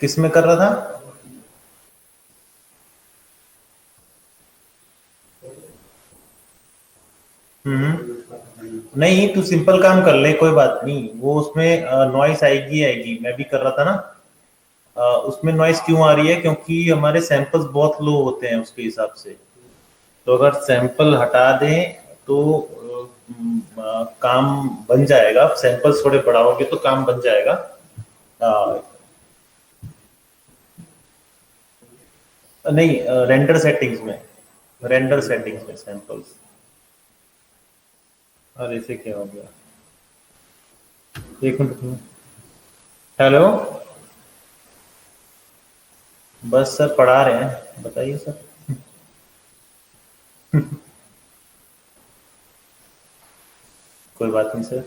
किस में कर रहा था? नहीं, तू सिंपल काम कर ले, कोई बात नहीं। वो उसमें नॉइस आएगी आएगी, मैं भी कर रहा था ना। उसमें नॉइस क्यों आ रही है? क्योंकि हमारे सैंपल्स बहुत लो होते हैं उसके हिसाब से। तो अगर सैंपल हटा दें तो काम बन जाएगा। सैंपल्स थोड़े बढ़ाओगे तो काम बन जाएगा। अ, नहीं, रेंडर सेटिंग्स में। रेंडर सेटिंग्स में सैंपल्स। अरे इसे क्या हो गया? एक मिनट रुको। हेलो। बस सर पढ़ा रहे हैं, बताइए सर। कोई बात नहीं सर।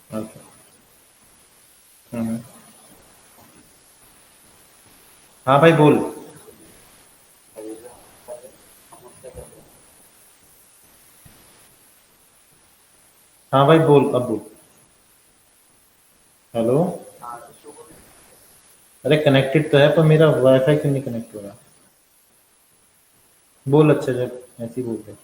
ओके। हम्म। हाँ भाई बोल। हाँ भाई बोल, अब बोल। हेलो। अरे कनेक्टेड तो है, पर मेरा वाईफाई क्यों नहीं कनेक्ट हो रहा? बोल अच्छे से। ऐसे ही बोल रहे।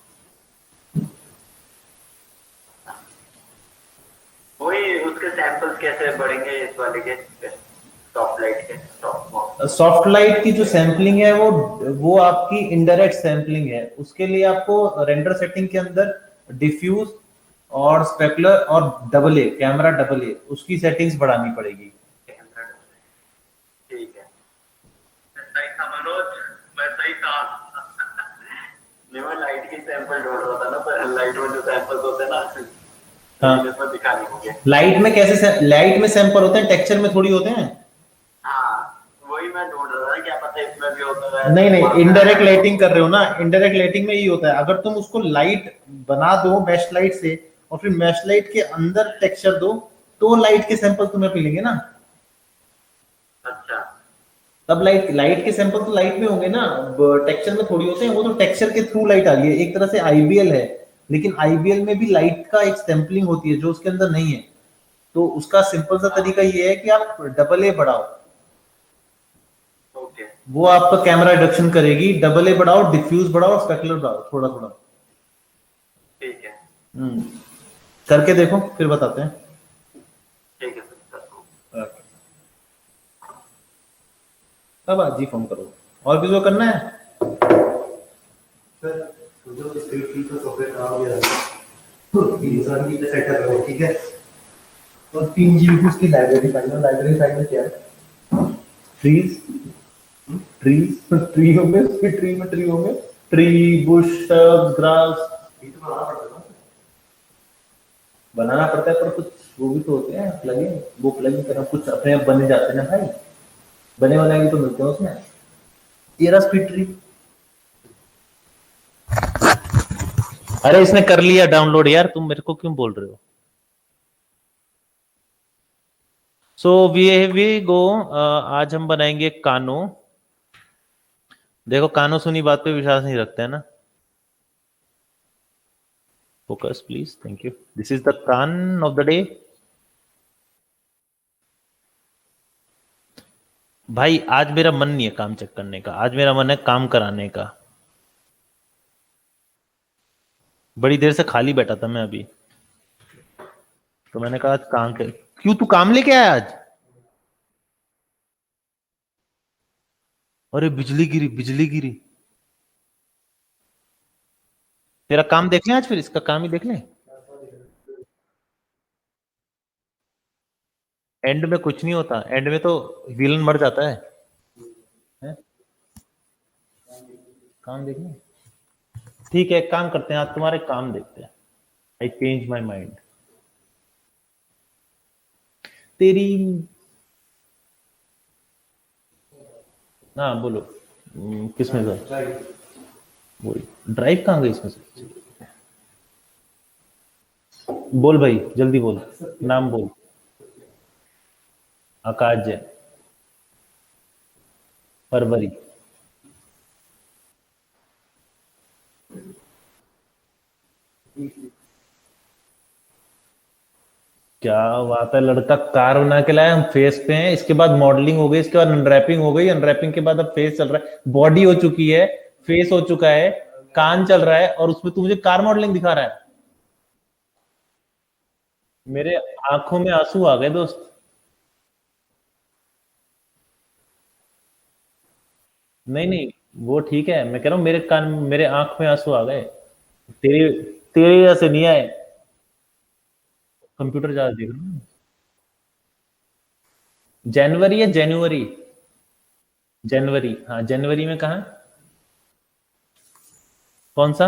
वही उसके सैंपल्स कैसे बढ़ेंगे इस वाले के टॉप लाइट के टॉप। सॉफ्ट लाइट की जो सैम्पलिंग है वो आपकी इनडायरेक्ट सैम्पलिंग है। उसके लिए आपको रेंडर सेटिंग के अंदर डिफ्यूज और स्पेकुलर और double A camera, double A उसकी सेटिंग्स बढ़ानी पड़ेगी। ठीक है। सही था मनोज। मैं सही था। नहीं, मैं लाइट के सैंपल ढूंढ रहा था ना, पर लाइट में जो सैंपल्स होते हैं ना, लेकिन हाँ, इसमें दिखा नहीं होंगे। लाइट में सैंपल होते हैं, टेक्सचर में थोड़ी होते हैं। हाँ, वही मैं ढूंढ रहा था, क्या पता इसमें भी होता है, नहीं नहीं, दिमाग में आ इनडायरेक्ट रहा लाइटिंग कर रहे हो ना? इनडायरेक्ट लाइटिंग में यही होता है। अगर तुम उसको लाइट बना दो मैश लाइट से और फिर मैश लाइट के अंदर टेक्सचर दो, तो लाइट के सैंपल तुम्हें मिलेंगे ना। अच्छा। तब लाइट लाइट के सैंपल तो लाइट में होंगे ना, टेक्सचर में थोड़ी होते हैं। वो तो टेक्सचर के थ्रू लाइट आ रही है, एक तरह से आईबीएल है। लेकिन आईबीएल में भी लाइट का एक सैंपलिंग होती है जो उसके अंदर नहीं है। तो उसका सिंपल सा हाँ। तरीका ये है कि आप डबल ए बढ़ाओ। ओके। वो आपका कैमरा रिडक्शन करेगी। डबल ए बढ़ाओ, डिफ्यूज बढ़ाओ, स्पेकुलर बढ़ाओ थोड़ा थोड़ा। ठीक है। हम्म। करके देखो फिर बताते हैं। ठीक है सर। अब आज ही फोन करो। और किसी को करना है? सर, जो स्क्रिप्ट की तो सॉफ्टवेयर खराब हो गया है, तो इंसान की सेटअप है वो, ठीक है। और 3 GB की उसकी लाइब्रेरी फाइल में क्या है? ट्रीज। ट्रीज ट्री होंगे, उसके ट्री होंगे। Tree, Bush, grass. ये तो बनाना पड़ता है, पर कुछ वो भी तो होते हैं प्लगइन। वो प्लगइन करना कुछ अपने आप बने जाते हैं ना भाई। बने बनाए भी तो मिलते हैं उसमें। ये रहा स्पीड ट्री। अरे इसने कर लिया डाउनलोड यार, तुम मेरे को क्यों बोल रहे हो? So we go. आज हम बनाएंगे कानो। देखो, कानो सुनी बात पे विश्वास नहीं रखते हैं ना। Focus please, thank you. This is the con of the day. भाई आज मेरा मन नहीं है काम चेक करने का, आज मेरा मन है काम कराने का। बड़ी देर से खाली बैठा था मैं अभी। तो मैंने कहा आज काम के। क्यों, तू काम लेके आया आज? अरे बिजली गिरी, बिजली गिरी। तेरा काम देख लें आज, फिर इसका काम ही देख लें। एंड में कुछ नहीं होता, एंड में तो विलन मर जाता है? काम देख लें। ठीक है, एक काम करते हैं, आज तुम्हारे काम देखते हैं। I change my mind. तेरी। हाँ बोलो। किसमें था? वही। ड्राइव कहाँ गई इसमें से? बोल भाई, जल्दी बोल। नाम बोल। आकाश जैन। फरवरी। क्या बात है, लड़का कार बना के लाया, हम फेस पे हैं, इसके बाद मॉडलिंग हो गई, इसके बाद अनरैपिंग हो गई, अनरैपिंग के बाद अब फेस चल रहा है, बॉडी हो चुकी है, फेस हो चुका है, कान चल रहा है, और उसमें तू मुझे कार मॉडलिंग दिखा रहा है। मेरे आंखों में आंसू आ गए दोस्त। नहीं नहीं, वो ठीक है, मैं कह रहा हूँ मेरे कान, मेरे आंख में आंसू आ गए। तेरी तेरी वजह से नहीं आए। कंप्यूटर ज्यादा देख रहा हूँ। जनवरी या जनवरी? जनवरी, हाँ जनवरी में कहा? कौन सा?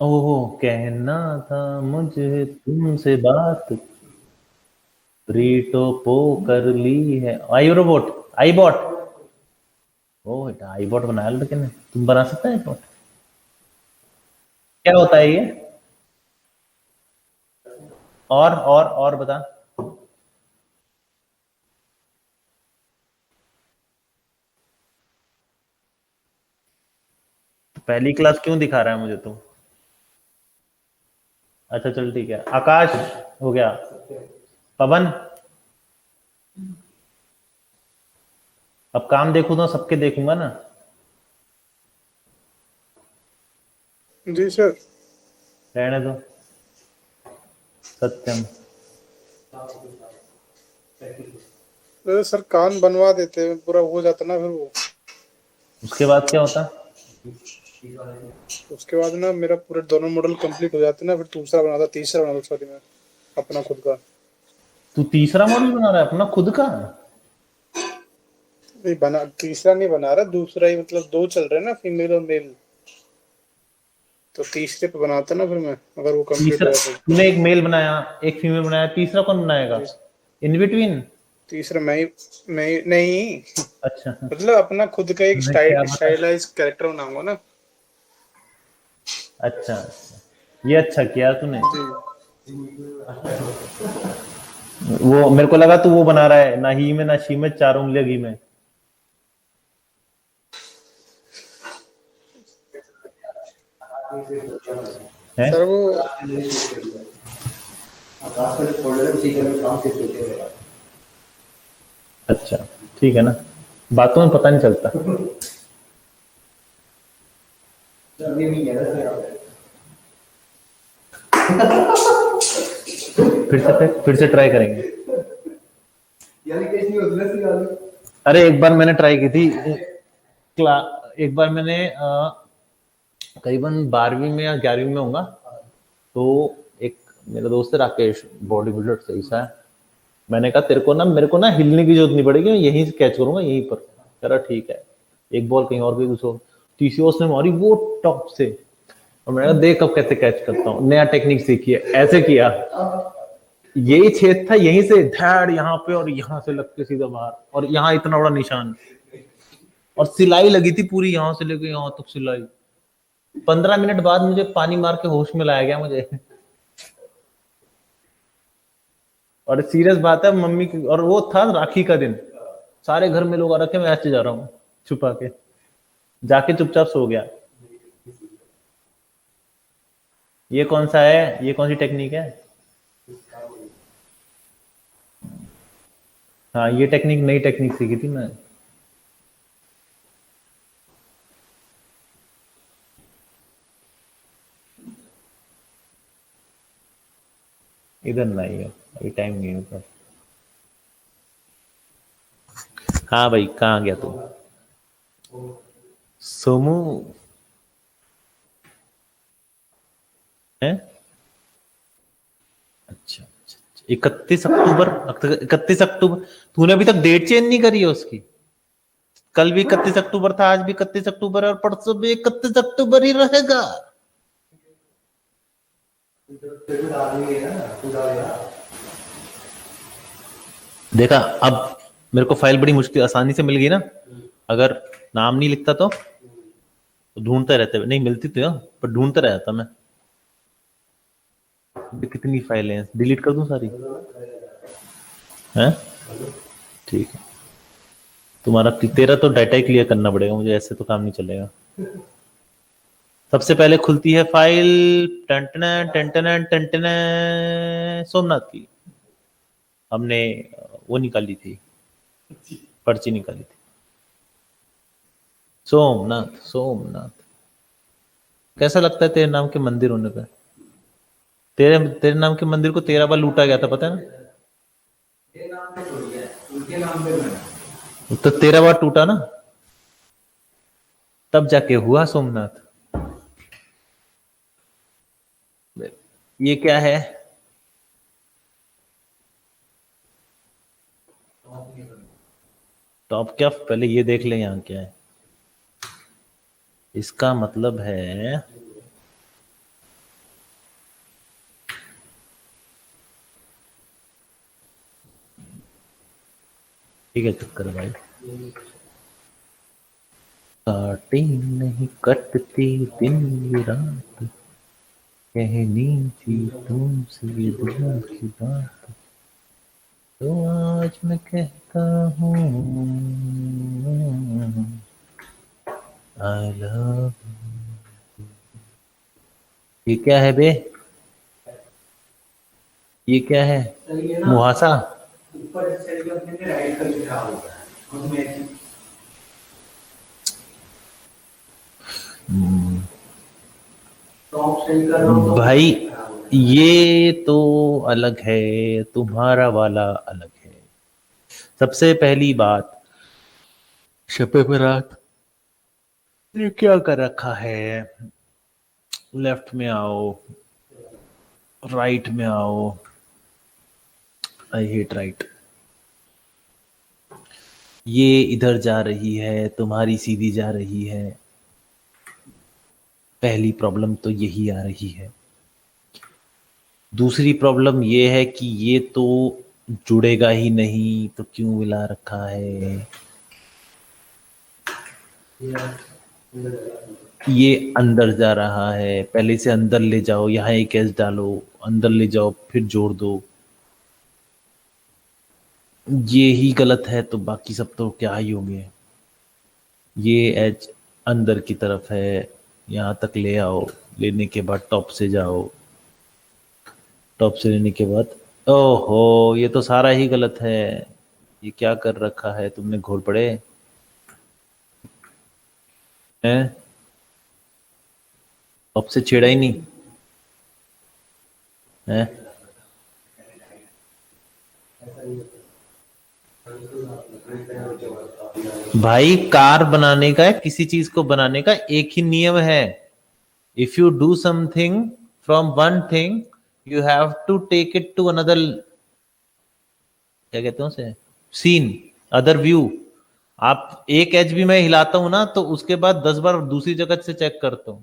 ओहो, कहना था मुझे तुमसे बात, रीटो पो कर ली है। आई रोबोट, आई बॉट। ओ बेटा, आई बॉट बनाया लड़के ने, तुम बना सकते हैं बॉट? क्या होता है ये? और बता। पहली क्लास क्यों दिखा रहा है मुझे तू? अच्छा चल ठीक है, आकाश हो गया, पवन। अब काम देखूं तो सबके देखूंगा ना। जी सर। रहने दो। सत्यम। अरे सर कान बनवा देते, पूरा हो जाता ना फिर वो। उसके बाद क्या होता? उसके बाद ना मेरा पूरे दोनों मॉडल कंप्लीट हो जाते ना, फिर दूसरा बनाता, तीसरा बनाता, सॉरी मैं अपना खुद का। तू तीसरा मॉडल बना रहा है अपना खुद का? नहीं बना, तीसरा नहीं बना रहा, दूसरा ही, मतलब दो चल रहे हैं ना, फीमेल और मेल, तो तीसरे पे बनाता ना फिर मैं, अगर वो कंप्लीट हो तीसरा जाता तो। तूने एक मेल बनाया, एक फीमेल बनाया, तीसरा कौन बनाएगा इन बिटवीन? तीसरा मैं नहीं, अच्छा, मतलब अपना खुद का एक मैं क्या बता। स्टाइलाइज कैरेक्टर बनाऊंगा ना। अच्छा, ये अच्छा किया तूने। जी। वो मेरे को लगा तू वो बना रहा है, ना ही में ना शी में, चार उंगलियां घी में है। सर वो अच्छा ठीक है ना, बातों में पता नहीं चलता। फिर से ट्राई करेंगे। अरे एक बार मैंने ट्राई की थी, एक बार मैंने करीबन 12वीं में या 11वीं में होगा, तो एक मेरा दोस्त है राकेश, बॉडी बिल्डर सही सा है। मैंने कहा तेरे को ना, मेरे को ना हिलने की जरूरत नहीं पड़ेगी, मैं यहीं से कैच करूंगा यहीं पर। कह रहा ठीक है। एक बॉल कहीं और गई, दूसरी तीसरी उसने मारी वो टॉप से, और मैंने कहा देख अब कैसे कैच करता हूँ, नया टेक्निक सीखी है, ऐसे किया, यही छेद था, यहीं से धैड़ यहाँ पे, और यहाँ से लग के सीधा बाहर, और यहाँ इतना बड़ा निशान, और सिलाई लगी थी पूरी, यहाँ से लेके यहाँ तक सिलाई। 15 मिनट बाद मुझे पानी मार के होश में लाया गया मुझे। और सीरियस बात है, मम्मी की, और वो था राखी का दिन, सारे घर में लोग आ रखे, मैं ऐसे जा रहा हूँ छुपा के, जाके चुपचाप सो गया। ये कौन सा है, ये कौन सी टेक्निक है? हाँ ये टेक्निक, नई टेक्निक सीखी थी मैं। इधर नहीं है, अभी टाइम नहीं होता। हाँ भाई, कहाँ गया तू? सोमू है? अच्छा, 31 अक्टूबर, 31 अक्टूबर। तूने अभी तक डेट चेंज नहीं करी है उसकी? कल भी 31 अक्टूबर था, आज भी 31 अक्टूबर है, और परसों भी 31 अक्टूबर ही रहेगा। देखा, अब मेरे को फाइल बड़ी मुश्किल आसानी से मिल गई ना। अगर नाम नहीं लिखता तो ढूंढते रहते, नहीं मिलती तो पर ढूंढता रहता मैं। कितनी फाइलें हैं, डिलीट कर दूं सारी? हैं? ठीक है, तेरा तो डाटा ही क्लियर करना पड़ेगा मुझे, ऐसे तो काम नहीं चलेगा। सबसे पहले खुलती है फाइल टंटना टंटना टंटना सोमनाथ की। हमने वो निकाली थी, पर्ची निकाली थी। सोमनाथ सोमनाथ। कैसा लगता है तेरे नाम के मंदिर होने पे? तेरे तेरे नाम के मंदिर को 13 बार लूटा गया था, पता है ना? मेरे नाम पे थोड़ी है, उनके नाम पे मैं। तो 13 बार टूटा ना, तब जाके हुआ सोमनाथ। ये क्या है? टॉप क्या? पहले ये देख ले यहाँ क्या है। इसका मतलब है ठीक है, चक्कर भाई। काटी नहीं कटती दिन ये रात, कहनी थी तुमसे ये दिल की बात, तो आज मैं कहता हूँ आई लव। ये क्या है बे? ये क्या है? सही है ना? मुहासा? ऊपर इस साइड पे अपने राइट का लिखा होता है और मैं टॉप सही कर रहा हूँ तो भाई खराब हो जाएगा। ये तो अलग है, तुम्हारा वाला अलग है। सबसे पहली बात, शपे बरात ये क्या कर रखा है? लेफ्ट में आओ, राइट में आओ। I hate right. ये इधर जा रही है, तुम्हारी सीधी जा रही है। पहली प्रॉब्लम तो यही आ रही है। दूसरी प्रॉब्लम ये है कि ये तो जुड़ेगा ही नहीं, तो क्यों मिला रखा है? ये अंदर जा रहा है, पहले से अंदर ले जाओ, यहाँ एक एच डालो, अंदर ले जाओ, फिर जोड़ दो। ये ही गलत है तो बाकी सब तो क्या ही होंगे। ये एच अंदर की तरफ है, यहाँ तक ले आओ, लेने के बाद टॉप से जाओ, टॉप से लेने के बाद ओहो ये तो सारा ही गलत है। ये क्या कर रखा है तुमने, घोर पड़े हैं? टॉप से छेड़ा ही नहीं है। भाई कार बनाने का, किसी चीज को बनाने का एक ही नियम है। If you do something from one thing you have to take it to another, क्या कहते हैं उसे, सीन, अदर व्यू। आप एक एच भी मैं हिलाता हूं ना तो उसके बाद 10 बार दूसरी जगह से चेक करता हूं,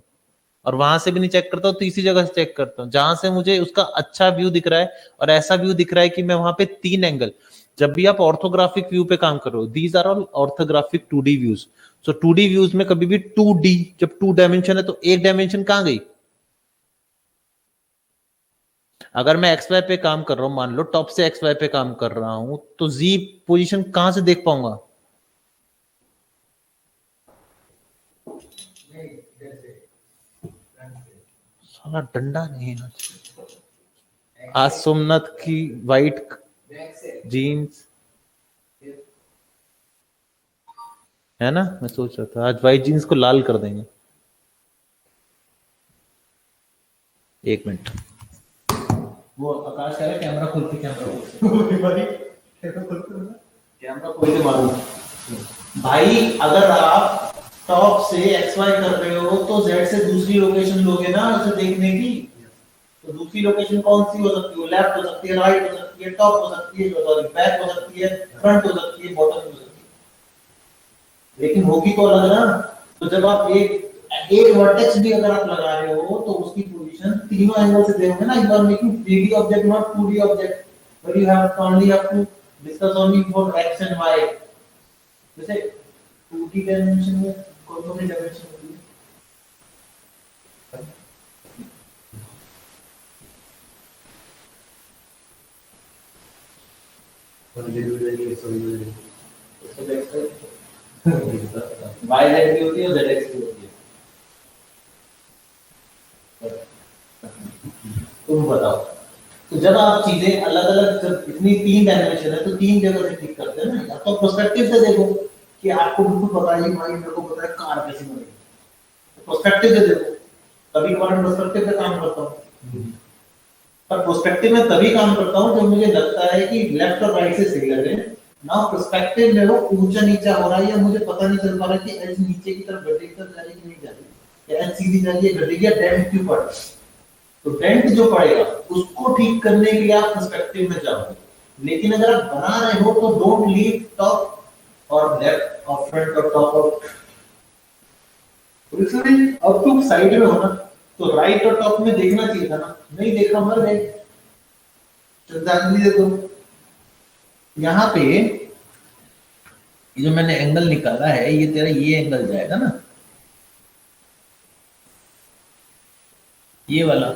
और वहां से भी नहीं चेक करता हूं, तीसरी जगह से चेक करता हूं जहां से मुझे उसका अच्छा व्यू दिख रहा है और ऐसा व्यू दिख रहा है कि मैं वहां पे 3 एंगल। जब भी आप ऑर्थोग्राफिक व्यू पे काम कर रहे हो, these are all orthographic 2D views. So 2D views में कभी भी 2D, जब 2 डायमेंशन है तो एक डायमेंशन कहां गई? अगर मैं एक्स वाई पे काम कर रहा हूं, मान लो टॉप से एक्स वाई पे काम कर रहा हूं, तो जी पोजीशन कहां से देख पाऊंगा? साला डंडा नहीं है आज सोमनाथ की वाइट जीन्स है ना। मैं सोच रहा था आज वाइट जीन्स को लाल कर देंगे। एक मिनट, वो आकाश कह रहा है कैमरा खोल के, कैमरा खोल के मारूंगा। भाई अगर आप टॉप से एक्स वाई कर रहे हो तो जेड से दूसरी लोकेशन लोगे ना उसे देखने की। तो दूसरी लोकेशन कौन सी हो सकती है? लेफ्ट हो सकती है, राइट हो सकती है, टॉप हो सकती है, सॉरी बैक हो सकती है, फ्रंट हो सकती है, बॉटम हो सकती है, लेकिन होगी तो अलग ना। तो जब आप एक वर्टेक्स भी अगर आप लगा रहे हो तो उसकी पोजीशन तीनों एंगल से देखोगे ना। You are making 3D object not 2D object, but you have only have to discuss only for x and y. जैसे 2D डायमेंशन में कौन कौन सी डायमेंशन होती है? वाई जेड की होती है और जेड एक्स की होती है। तुम बताओ। तो जब आप चीजें अलग अलग, जब इतनी 3 डायमेंशन है तो 3 जगह से ठीक करते हैं ना। या तो प्रोस्पेक्टिव से देखो कि आपको बिल्कुल पता है कि भाई मेरे को पता है कार कैसे बनेगी, तो प्रोस्पेक्टिव से देखो। कभी कभार प्रोस्पेक्टिव पे काम करता हूँ, पर प्रोस्पेक्टिव में तभी काम करता हूँ जब मुझे लगता है कि लेफ्ट और राइट से सही लगे। ना प्रोस्पेक्टिव में वो ऊंचा नीचा हो रहा है या मुझे पता नहीं चल पा रहा कि एज नीचे की तरफ गड्ढे की तरफ जा रही है कि नहीं जा रही, या एज सीधी जा रही है गड्ढे की, या डेंट क्यों पड़ रहा है। तो डेंट जो पड़ेगा उसको ठीक करने के लिए आप पर्सपेक्टिव में जाओगे। लेकिन अगर आप बना रहे हो तो डोंट लीव टॉप और लेफ्ट और फ्रंट और टॉप और, अब तुम साइड में हो ना, तो राइट और टॉप में देखना चाहिए था ना, नहीं देखा, मर गए। श्रद्धांजलि देखो यहाँ पे, ये जो मैंने एंगल निकाला है ये तेरा ये एंगल जाएगा ना, ये वाला,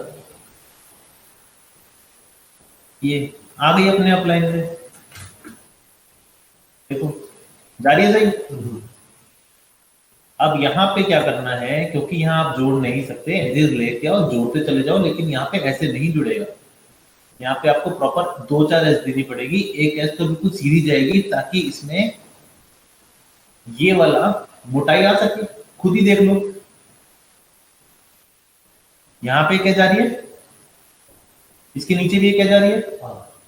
ये आ गई अपने आप लाइन में, देखो जा रही है सही। अब यहाँ पे क्या करना है, क्योंकि यहाँ आप जोड़ नहीं सकते, एजेस लेके आओ जोड़ते चले जाओ, लेकिन यहाँ पे ऐसे नहीं जुड़ेगा। यहाँ पे आपको प्रॉपर 2-4 एज देनी पड़ेगी। एक एज तो बिल्कुल सीधी जाएगी ताकि इसमें ये वाला मोटाई आ सके, खुद ही देख लो। यहाँ पे क्या जा रही है, इसके नीचे भी क्या जा रही है,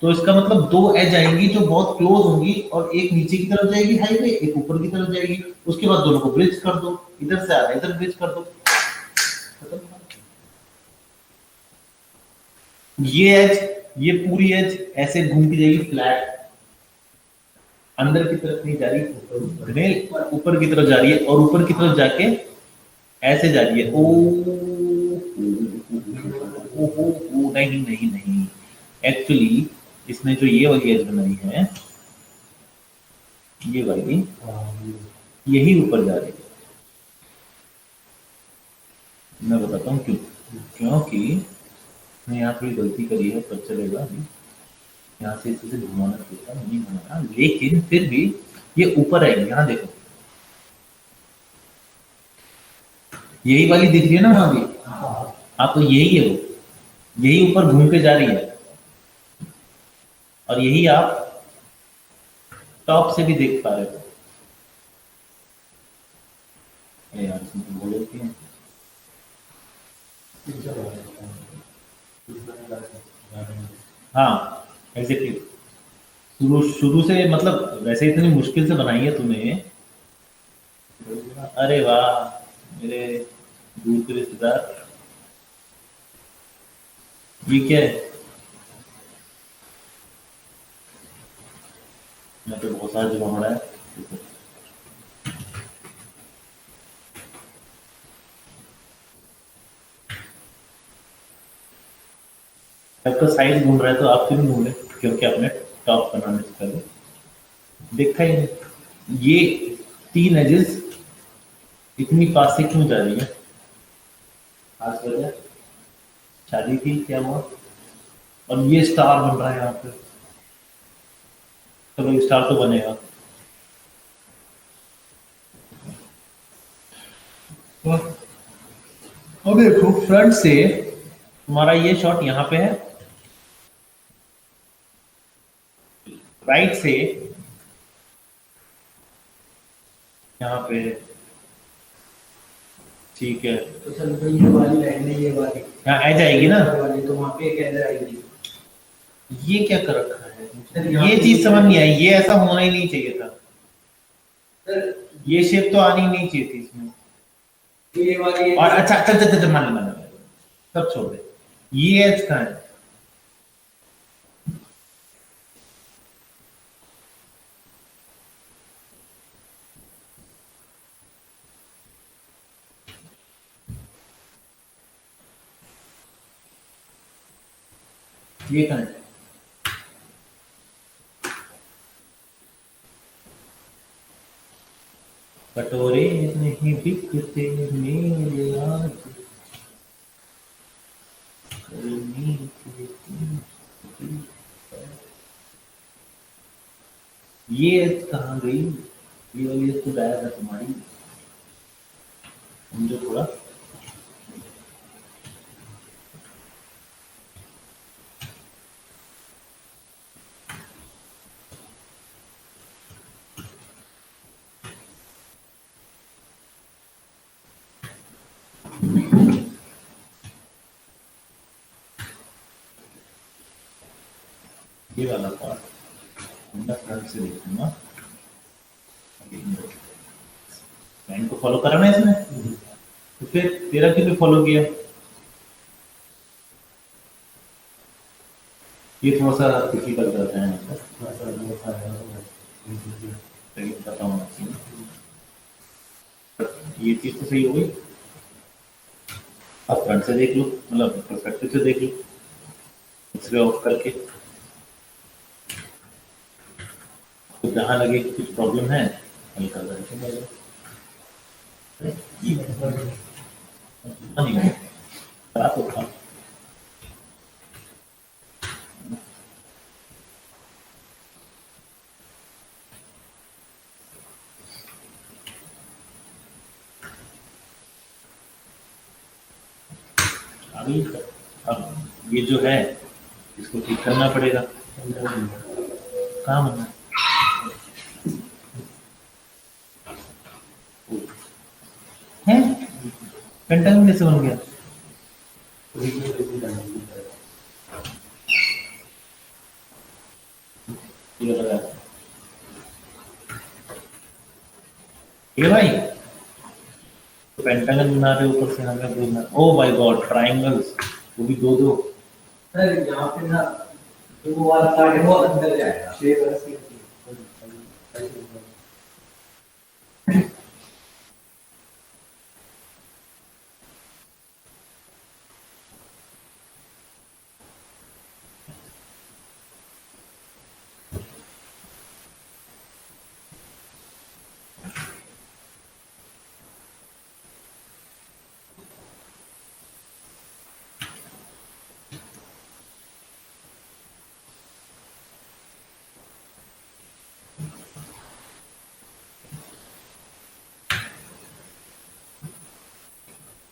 तो इसका मतलब 2 एज आएंगी जो बहुत क्लोज होंगी, और एक नीचे की तरफ जाएगी हाईवे, एक ऊपर की तरफ जाएगी। उसके बाद दोनों को ब्रिज कर दो, इधर से आ रहा है इधर ब्रिज कर दो, खत्म। ये एज, ये पूरी एज ऐसे घूम के जाएगी फ्लैट, अंदर की तरफ नहीं जा रही, ऊपर की तरफ जा रही है, और ऊपर की तरफ जाके ऐसे जा रही है। ओ नहीं नहीं नहीं, एक्चुअली इसने जो ये वाली एज बनाई है, ये वाली, यही ऊपर जा रही है। मैं बताता हूँ क्यों। क्योंकि मैं यहाँ थोड़ी गलती करी है, पर चलेगा अभी। यहाँ से इसे घुमाना चाहिए, नहीं घुमाना, लेकिन फिर भी ये ऊपर आएगी। यहाँ देखो यही वाली दिख रही है ना वहां भी, हाँ तो यही है, वो यही ऊपर घूम के जा रही है, और यही आप टॉप से भी देख पा रहे हो। यार इसमें बोल देती है, हाँ एग्जैक्टली। शुरू शुरू से, मतलब वैसे इतनी मुश्किल से बनाई है तूने। अरे वाह मेरे दूर के रिश्तेदार, ये क्या है? यहाँ पे बहुत सारा जमा हो रहा है। आपका साइज घूम रहा है तो आप क्यों नहीं घूमे? क्योंकि आपने टॉप बनाने से पहले देखा ही नहीं। ये 3 एजेस इतनी पास से क्यों जा रही है? आज वजह शादी थी, क्या हुआ? और ये स्टार बन रहा है यहाँ पे, चलो स्टार तो बनेगा। अब देखो फ्रंट से तुम्हारा ये शॉट यहाँ पे है, राइट से यहाँ पे, ठीक है। तो सर तो ये वाली लाइन है, ये वाली यहाँ आ जाएगी ना, वाली, तो वहाँ पे कैसे आएगी? ये क्या कर रखा है? ये चीज समझ नहीं आई, ये ऐसा होना ही नहीं चाहिए था। सर ये शेप तो आनी ही नहीं चाहिए थी इसमें। ये वाली और अच्छा चल चल चल, मान मान सब छोड़ दे, ये एज कहाँ है? ये कहाँ है? कटोरे नहीं बिकते मेरे आज, ये कहाँ गई? ये वाली तो गायब है तुम्हारी, समझो थोड़ा। ये वाला पार्ट मैं फ्रंट से देखूंगा। लाइन को फॉलो करा ना इसने, तो फिर तेरा क्यों फॉलो किया? ये थोड़ा सा डिफिकल्ट रहता है पता होना चाहिए। ये चीज तो सही हो गई। आप फ्रंट से देख लो, मतलब परस्पेक्टिव से देख लो, एक्सरे ऑफ करके। तो जहाँ लगे कि कुछ प्रॉब्लम है हल कर देंगे। नहीं खराब होता अभी। अब ये जो है इसको ठीक करना पड़ेगा। कहाँ बनना है? पेंटागन कैसे बन गया? ये लगा ये भाई पेंटागन बना रहे ऊपर से हमें बोलना। ओ माय गॉड, ट्रायंगल्स वो भी दो दो। सर यहाँ पे ना वो वाला कार्ड है वो अंदर जाएगा शेप ऐसे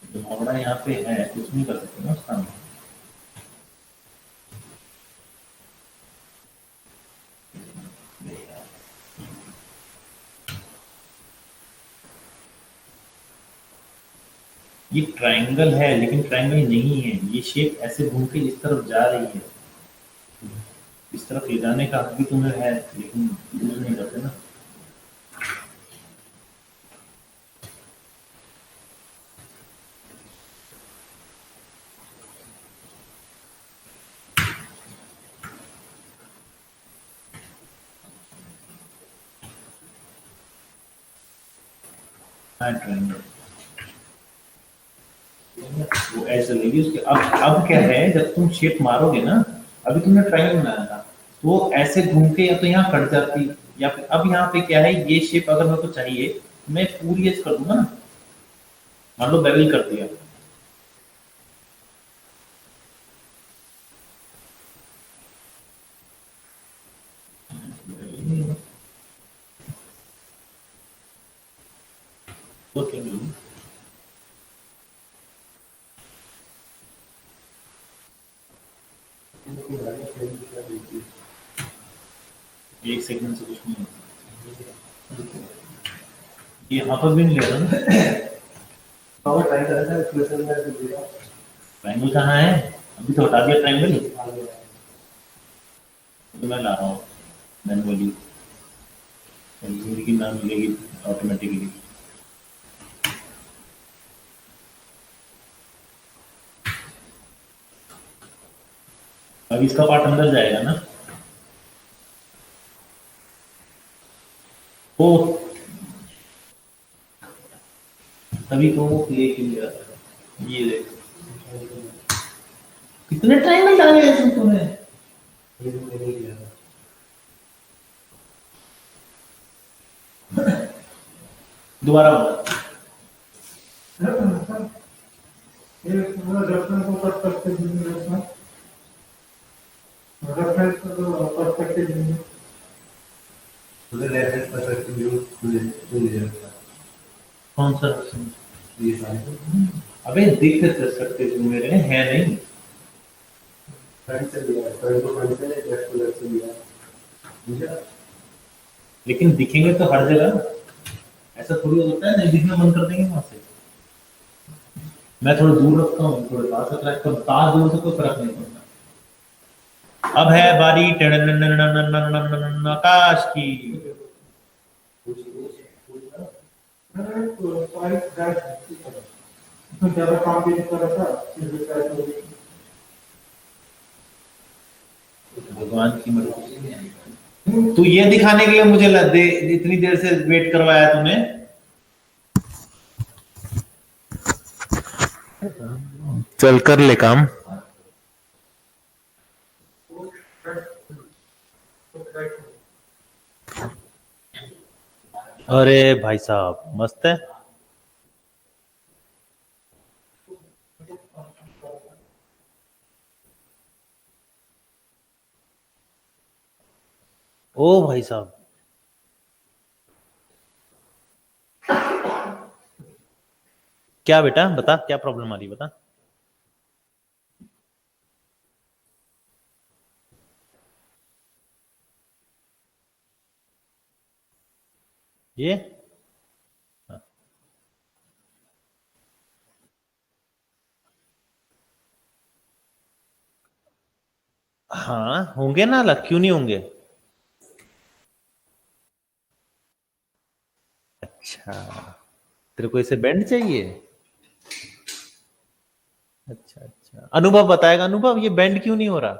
जो भावना यहाँ पे है कुछ नहीं कर सकते ना उसका। ये ट्रायंगल है लेकिन ट्रायंगल नहीं है। ये शेप ऐसे घूम के इस तरफ जा रही है। इस तरफ ले जाने का हक भी तुम्हें है लेकिन यूज नहीं करते ना। हाँ ट्रायंगल वो ऐसे लगी उसके। अब क्या है, जब तुम शेप मारोगे ना, अभी तुमने ट्रायंगल बनाया था तो वो ऐसे घूम के या तो यहाँ कट जाती, या फिर अब यहाँ पे क्या है, ये शेप अगर मेरे को चाहिए मैं पूरी ऐसे कर दूंगा ना। मान लो बेवल कर दिया, तो क्या करूं? एक सेकंड से कुछ नहीं होता। ये यहाँ पर भी नहीं ले रहा ना। और ट्राई करा था क्वेश्चन में से दिया ट्रायंगल कहाँ है? अभी तो हटा दिया ट्रायंगल। तो मैं ला रहा हूँ मैनुअली, जिंदगी ना मिलेगी ऑटोमेटिकली। अब इसका पार्ट अंदर जाएगा ना। ओ तभी तो वो प्ले के लिए आता है। ये देख कितने ट्रायंगल डाले हैं इसमें तूने। ये तो मैंने लिया था दोबारा बोला। ये पूरा रेफरेंस को कट करके देंगे उसमें रेफरेंस को पर्सपेक्टिव देंगे उधर रेफरेंस पर्सपेक्टिव व्यू खुल जाएगा। कौन सा? ये सारे अबे दिख सकते तुम मेरे है नहीं। फ्रंट से लिया फ्रंट को फ्रंट से लेफ्ट को लेफ्ट से लिया मुझे। लेकिन दिखेंगे तो हर जगह, ऐसा थोड़ी होता है नहीं दिखना बंद कर देंगे वहां से। मैं थोड़ा दूर रखता हूँ, थोड़े पास रखता हूँ, पास दूर से कोई फर्क नहीं पड़ता। अब है बारी आकाश की। मैंने तो सारी क्रैश इसमें ज्यादा काम भी नहीं कर रहा था, चीजें क्रैश हो गई। भगवान की मर्जी। तू ये दिखाने के लिए मुझे इतनी देर से वेट करवाया तूने। चल कर ले काम। अरे भाई साहब मस्त है। ओ भाई साहब, क्या बेटा बता, क्या प्रॉब्लम आ रही बता। ये हाँ होंगे ना अलग, क्यों नहीं होंगे। अच्छा, तेरे को इसे बैंड चाहिए। अच्छा अच्छा, अनुभव बताएगा। अनुभव ये बैंड क्यों नहीं हो रहा।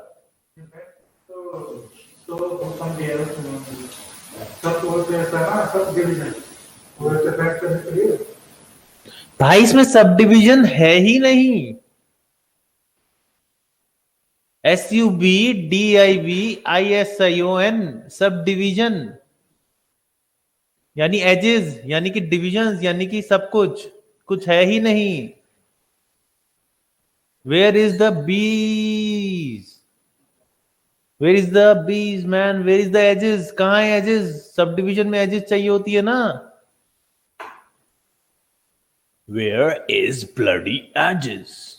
तो बहुत कम गया उसमें। सब तो होते हैं ना, सब डिवीजन और ऐसे बैठ करने के लिए भाई इसमें सब डिवीजन है ही नहीं। SUBDIVISION सब डिवीजन यानी एजेस, यानी कि डिविजन्स, यानी कि सब कुछ कुछ है ही नहीं। Where is the base, where is the base man, where is the edges, कहां है एजेस। सब डिविजन में एजेस चाहिए होती है ना। Where is bloody edges.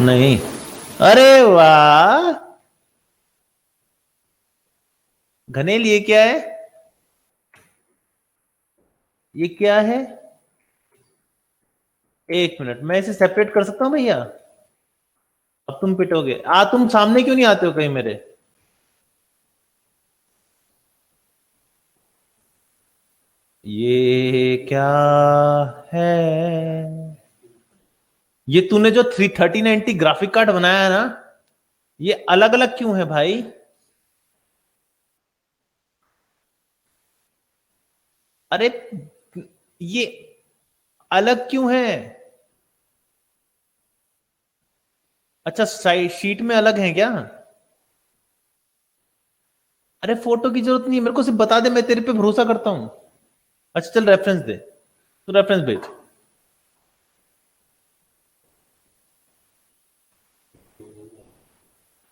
नहीं, अरे वाह घनेल, ये क्या है, ये क्या है। एक मिनट, मैं इसे सेपरेट कर सकता हूं भैया। अब तुम पिटोगे। तुम सामने क्यों नहीं आते हो कहीं मेरे। ये क्या है। ये तूने जो 3090 ग्राफिक कार्ड बनाया है ना, ये अलग अलग क्यों है भाई। अरे ये अलग क्यों है। अच्छा साइड शीट में अलग है क्या। अरे फोटो की जरूरत नहीं है, मेरे को सिर्फ बता दे, मैं तेरे पे भरोसा करता हूं। अच्छा चल रेफरेंस दे, तो रेफरेंस भेज।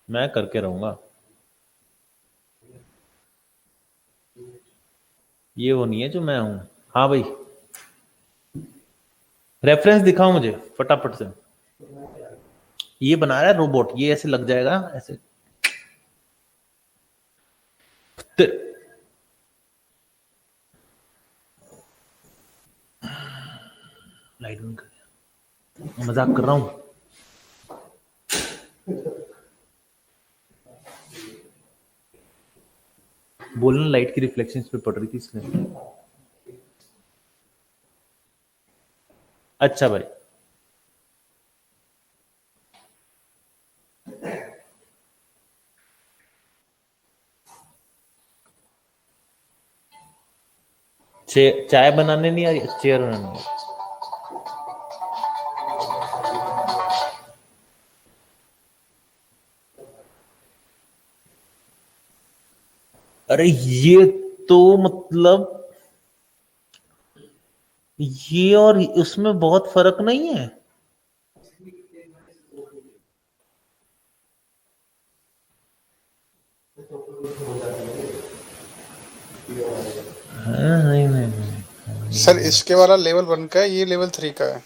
मैं करके रहूंगा। ये वो नहीं है जो मैं हूं। हाँ भाई, रेफरेंस दिखाओ मुझे फटाफट से। ये बना रहा है रोबोट, ये ऐसे लग जाएगा ऐसे। लाइट बंद कर, मजाक कर रहा हूं। बोलना, लाइट की रिफ्लेक्शन इस पे पड़ रही थी इसलिए। अच्छा भाई, चाय बनाने नहीं आ रही, चेयर बनाने नहीं आ रही। अरे ये तो मतलब ये और उसमें बहुत फर्क नहीं है। नहीं नहीं नहीं। सर इसके वाला लेवल 1 का है, ये लेवल 3 का है।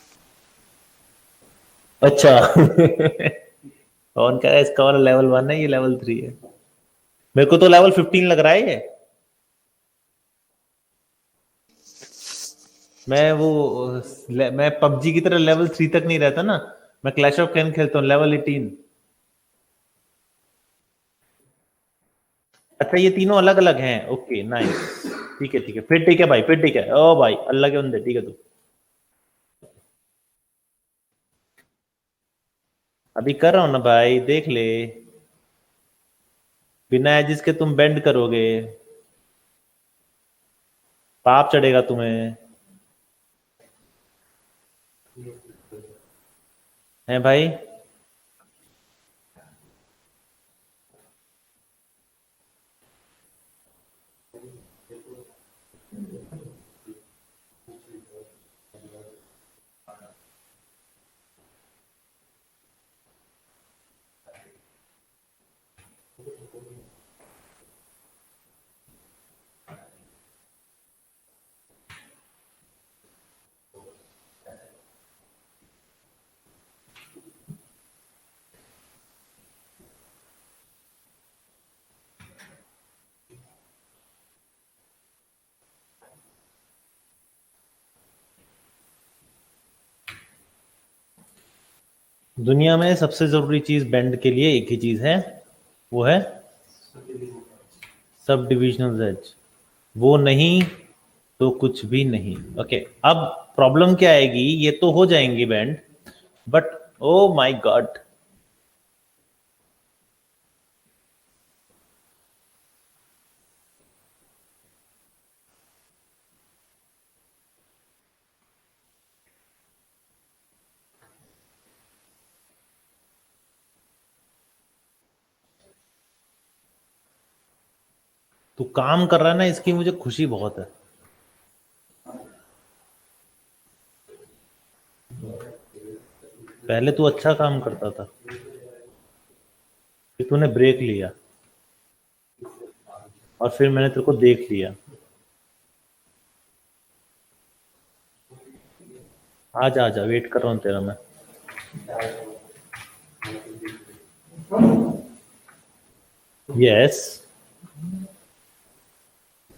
अच्छा कौन कह रहा है इसका वाला लेवल 1 है, ये लेवल 3 है। मेरे को तो लेवल 15 लग रहा है ये। मैं पबजी की तरह लेवल 3 तक नहीं रहता ना, मैं क्लैश ऑफ क्लैन खेलता हूँ लेवल 18। अच्छा ये तीनों अलग अलग हैं, ओके नाइस, ठीक है ठीक है, फिर ठीक है भाई, फिर ठीक है, ओ भाई अल्लाह के बंदे, ठीक है तू अभी कर रहा हूं ना भाई, देख ले, बिना एजिस के तुम बेंड करोगे, पाप चढ़ेगा तुम्हें, है भाई। दुनिया में सबसे जरूरी चीज बेंड के लिए एक ही चीज है, वो है सब डिविजनल एज, वो नहीं तो कुछ भी नहीं। ओके अब प्रॉब्लम क्या आएगी, ये तो हो जाएंगे bend, but oh my God, तू काम कर रहा है ना, इसकी मुझे खुशी बहुत है। पहले तू अच्छा काम करता था, फिर तूने ब्रेक लिया, और फिर मैंने तेरे को देख लिया। आजा आजा, वेट कर रहा हूँ तेरा मैं। यस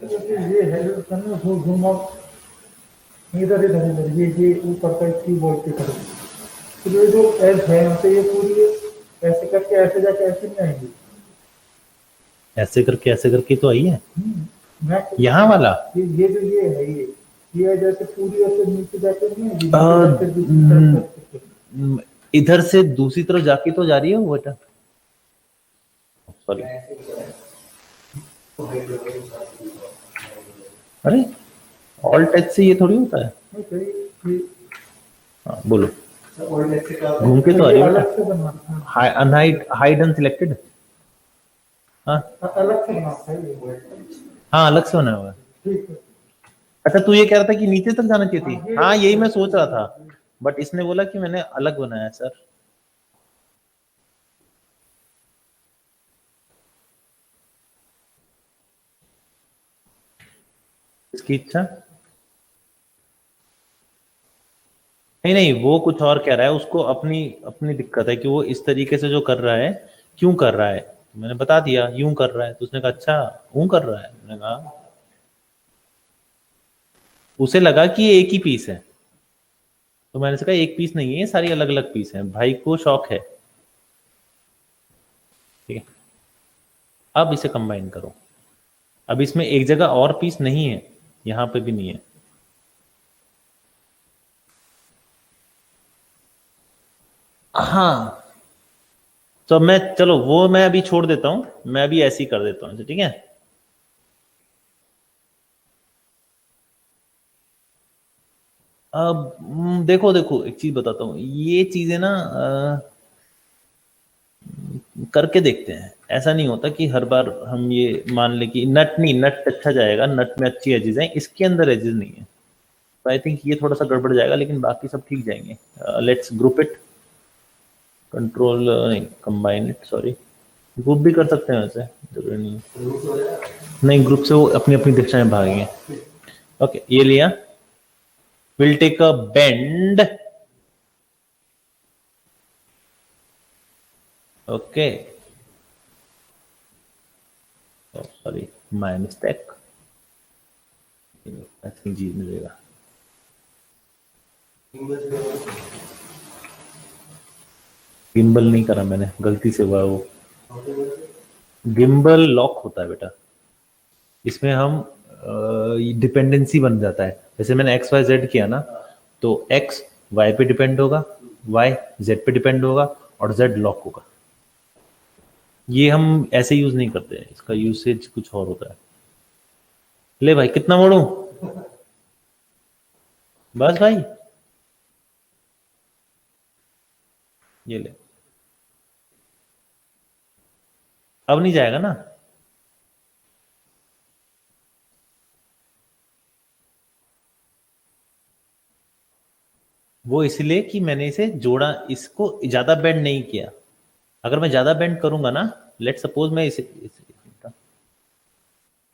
ये है करना, वो घूम आउट इधर इधर इधर, ये ऊपर का कीबोर्ड पे करो। तो ये जो एज है यहाँ पे, ये पूरी ऐसे करके ऐसे जाके ऐसे नहीं आएंगी। ऐसे करके तो आई है मैं यहाँ वाला। ये जो ये है, ये जैसे पूरी ऐसे नीचे जाके नहीं आएगी, नीचे जाके दूसरी तरफ करके। इधर से दूसरी तरफ जाके तो जा रही है वो बेटा, सॉरी। अरे ऑल टच से ये थोड़ी होता है। नहीं, तो ये हाँ बोलो, और नेक्स्ट क्या घूम के तो आ रही है अलग से बनवाना, हाइड अनसिलेक्टेड। हाँ अलग से बनवाना है ये। हाँ अलग से होना हुआ है। ठीक है। अच्छा तू ये कह रहा था कि नीचे तक जाना चाहिए थी, हाँ यही मैं सोच रहा था, बट इसने बोला कि मैंने अलग बनाया सर। इसकी इच्छा नहीं, नहीं वो कुछ और कह रहा है, उसको अपनी अपनी दिक्कत है कि वो इस तरीके से जो कर रहा है क्यों कर रहा है। मैंने बता दिया यूं कर रहा है, तो उसने कहा अच्छा यूं कर रहा है, मैंने कहा उसे लगा कि ये एक ही पीस है, तो मैंने कहा एक पीस नहीं है, ये सारी अलग अलग पीस है, भाई को शौक है, ठीक है। अब इसे कंबाइन करो, अब इसमें एक जगह और पीस नहीं है, यहां पे भी नहीं है। हाँ तो मैं, चलो वो मैं अभी छोड़ देता हूं, मैं अभी ऐसे ही कर देता हूं, ठीक है। अब देखो देखो एक चीज बताता हूँ, ये चीजें ना करके देखते हैं, ऐसा नहीं होता कि हर बार हम ये मान ले कि नट नहीं, नट अच्छा जाएगा, नट में अच्छी एजेस हैं, इसके अंदर एजेस नहीं है, तो आई थिंक ये थोड़ा सा गड़बड़ जाएगा, लेकिन बाकी सब ठीक जाएंगे। लेट्स ग्रुप इट, कंट्रोल नहीं कंबाइन इट, सॉरी ग्रुप भी कर सकते हैं वैसे, जरूरी नहीं है। नहीं ग्रुप से वो अपनी अपनी दिशा में भागेंगे। ओके ये लिया, will take a bend, okay sorry my mistake, I think जी मिलेगा। गिम्बल नहीं करा मैंने, गलती से हुआ वो। गिम्बल लॉक होता है बेटा, इसमें हम डिपेंडेंसी बन जाता है। जैसे मैंने एक्स वाई जेड किया ना, तो एक्स वाई पे डिपेंड होगा, वाई जेड पे डिपेंड होगा और जेड लॉक होगा। ये हम ऐसे यूज नहीं करते हैं, इसका यूसेज कुछ और होता है। ले भाई कितना मोड़ू, बस भाई ये ले, अब नहीं जाएगा ना। वो इसलिए कि मैंने इसे जोड़ा, इसको ज्यादा बेंड नहीं किया। अगर मैं ज्यादा बेंड करूंगा ना, लेट सपोज मैं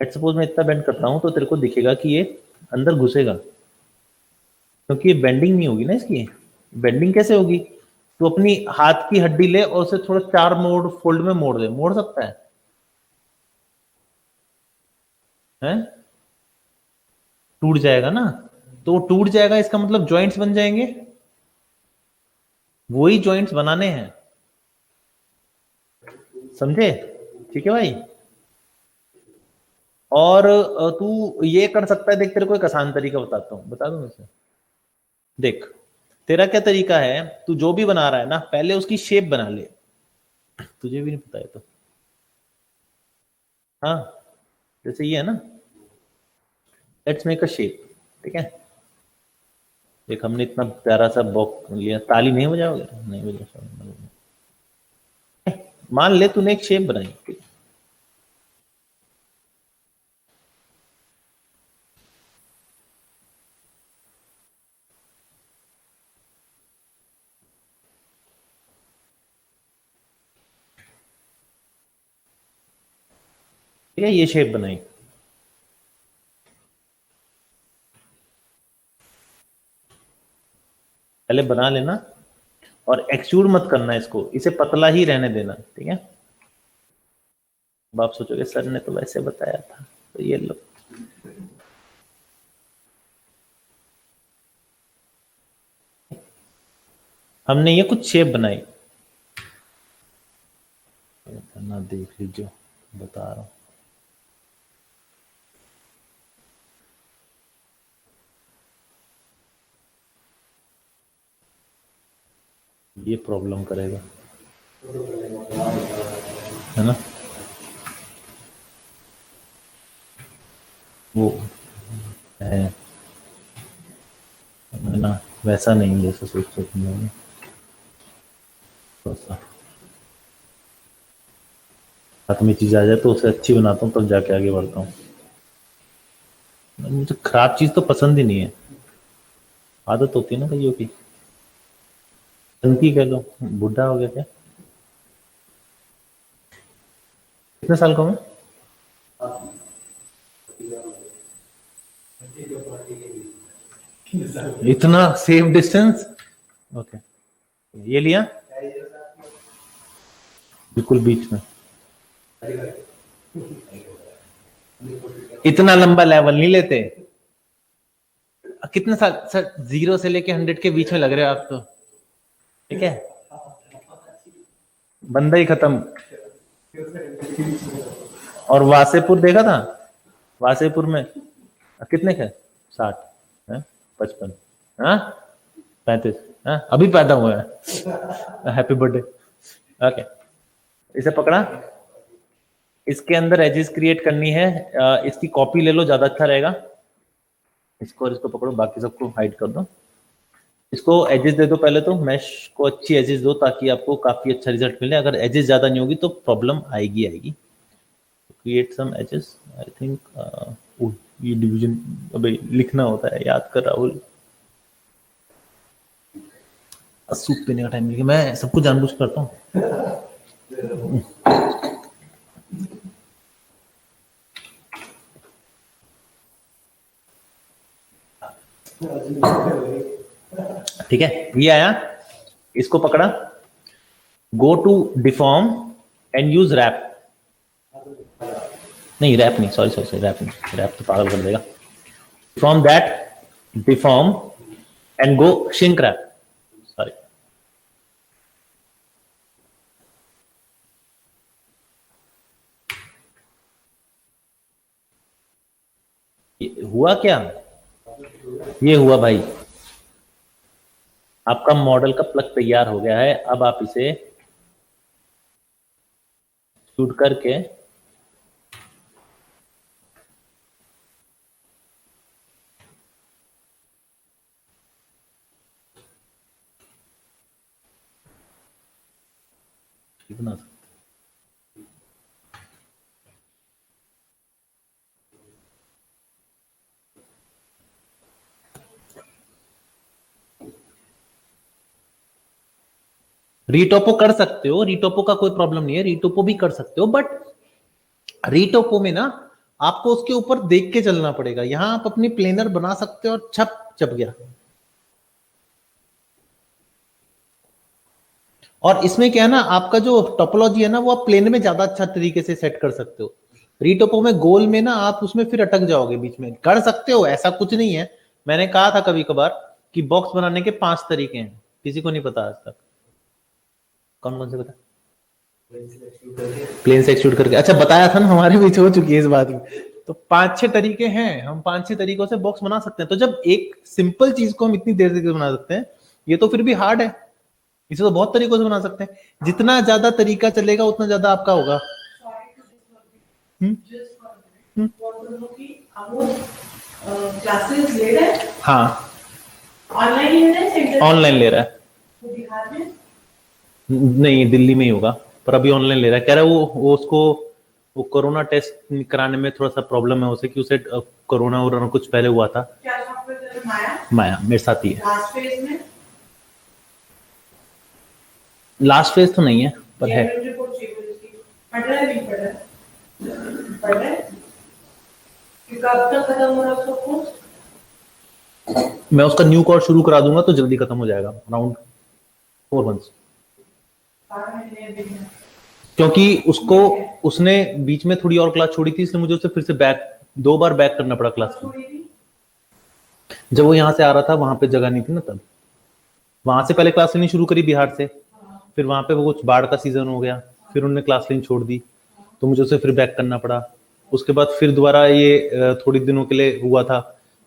लेट सपोज मैं इतना बेंड करता हूं, तो तेरे को दिखेगा कि ये अंदर घुसेगा, क्योंकि ये बेंडिंग नहीं होगी ना इसकी। बेंडिंग कैसे होगी? तो अपनी हाथ की हड्डी ले और उसे थोड़ा 4 मोड़ फोल्ड में मोड़ दे, मोड़ सकता है? हैं? टूट जाएगा ना। तो टूट जाएगा, इसका मतलब जॉइंट्स बन जाएंगे, वही जॉइंट्स बनाने हैं, समझे? ठीक है भाई। और तू ये कर सकता है, देख तेरे को एक आसान तरीका बताता हूं, बता दूं मुझे? देख तेरा क्या तरीका है, तू जो भी बना रहा है ना, पहले उसकी शेप बना ले। तुझे भी नहीं पता है तो, हाँ जैसे ये है ना, लेट्स मेक अ शेप, ठीक है? देख हमने इतना प्यारा सा बॉक्स लिया, ताली नहीं बजाओगे? नहीं बजा, मान ले तूने एक शेप बनाई, ठीक है? ठीक है, ये शेप बनाई। पहले बना लेना और एक्सट्रूड मत करना इसको, इसे पतला ही रहने देना, ठीक है? अब आप सोचोगे सर ने तो वैसे बताया था, तो ये लो, हमने ये कुछ शेप बनाई ना, देख लीजिए बता रहा हूं। ये प्रॉब्लम करेगा, है ना? वो है ना, वैसा नहीं जैसा सोचते तुम लोग, थोड़ा सा हाथ में चीज आ जाए तो उसे अच्छी बनाता हूँ, तब जाके आगे बढ़ता हूँ। मुझे खराब चीज तो पसंद ही नहीं है, आदत होती है ना कईयों की। टंकी कह लो, बुढ़ा हो गया क्या? कितने साल का हूँ? इतना सेफ डिस्टेंस, ओके। ये लिया बिल्कुल बीच में, इतना लंबा लेवल नहीं लेते। कितने साल सर? 0 से लेके 100 के बीच में लग रहे हो आप तो, ठीक है? बंदा ही खत्म। और वासेपुर देखा था? वासेपुर में कितने के? 60, 55, 35, अभी पैदा हुआ है। Happy birthday. ओके, इसे पकड़ा, इसके अंदर एजेस क्रिएट करनी है, इसकी कॉपी ले लो, ज्यादा अच्छा रहेगा। इसको और इसको पकड़ो, बाकी सबको हाइड कर दो। इसको एजेस दे दो पहले, तो मैश को अच्छी एजेस दो ताकि आपको काफी अच्छा रिजल्ट मिले। अगर एजेस ज्यादा नहीं होगी तो प्रॉब्लम आएगी। Create some edges, I think ये डिवीजन अबे लिखना होता है, याद कर राहुल। सूप पीने का टाइम नहीं, मैं सबको जानबूझ करता हूँ। ठीक है, ये आया, इसको पकड़ा, go to deform and use wrap. नहीं रैप नहीं, सॉरी रैप नहीं, रैप तो पागल कर देगा। From that deform and go shrink wrap, sorry हुआ क्या, ये हुआ भाई, आपका मॉडल का प्लग तैयार हो गया है। अब आप इसे शूट करके बना सकते। रीटोपो कर सकते हो, रीटोपो का कोई प्रॉब्लम नहीं है, रीटोपो भी कर सकते हो, बट रीटोपो में ना आपको उसके ऊपर देख के चलना पड़ेगा। यहां आप अपनी प्लेनर बना सकते हो और छप गया। और इसमें क्या है ना, आपका जो टोपोलॉजी है ना, वो आप प्लेन में ज्यादा अच्छा तरीके से सेट कर सकते हो। रीटोपो में गोल में ना आप उसमें फिर अटक जाओगे बीच में। कर सकते हो, ऐसा कुछ नहीं है। मैंने कहा था कभी कभार कि बॉक्स बनाने के 5 तरीके हैं, किसी को नहीं पता आज तक। कौन कौन से पता? प्लेन से एक्सट्रूड करके, अच्छा बताया था ना, हमारे बीच हो चुकी है इस बात में। तो 5-6 तरीके हैं, हम 5-6 तरीकों से बॉक्स बना सकते हैं। तो जब एक सिंपल चीज को हम इतनी देर से बना सकते हैं, ये तो फिर भी हार्ड है, इसे तो बहुत तरीकों से बना सकते हैं। जितना ज्यादा तरीका चलेगा उतना ज्यादा आपका होगा। क्लासेस ले रहे हैं, हाँ ऑनलाइन ले रहे हैं, सेंटर ऑनलाइन ले रहा है। तो बिहार में नहीं, दिल्ली में ही होगा, पर अभी ऑनलाइन ले रहा है। कह रहा है वो उसको वो कोरोना टेस्ट कराने में थोड़ा सा प्रॉब्लम है उसे, कि उसे कोरोना वोरोना कुछ पहले हुआ था। क्या सॉफ्टवेयर माया माया मेरे साथ ही है। लास्ट फेज में लास्ट फेज तो नहीं है, पर है। एनुअल रिपोर्ट चाहिए उसकी। पढ़ रहा है, नहीं पढ़ रहा है? पढ़ रहा है कि कब तक खत्म हो रहा है उसका कोर्स? मैं उसका न्यू कोर्स शुरू करा दूंगा तो जल्दी खत्म हो जाएगा, अराउंड 4 मंथ्स। 12 महीने भी नहीं। क्योंकि उसने बीच में थोड़ी और क्लास छोड़ी थी, इसलिए मुझे उसे फिर से 2 बार बैक करना पड़ा क्लास में। छोड़ी थी जब वो यहाँ से आ रहा था, वहां पे जगह नहीं थी ना, तब वहां से पहले क्लास लेनी शुरू करी बिहार से, फिर वहां पे वो कुछ बाढ़ का सीजन हो गया, फिर उन्होंने क्लास लेनी छोड़ दी, तो मुझे उसे फिर बैक करना पड़ा। उसके बाद फिर दोबारा ये थोड़ी दिनों के लिए हुआ था,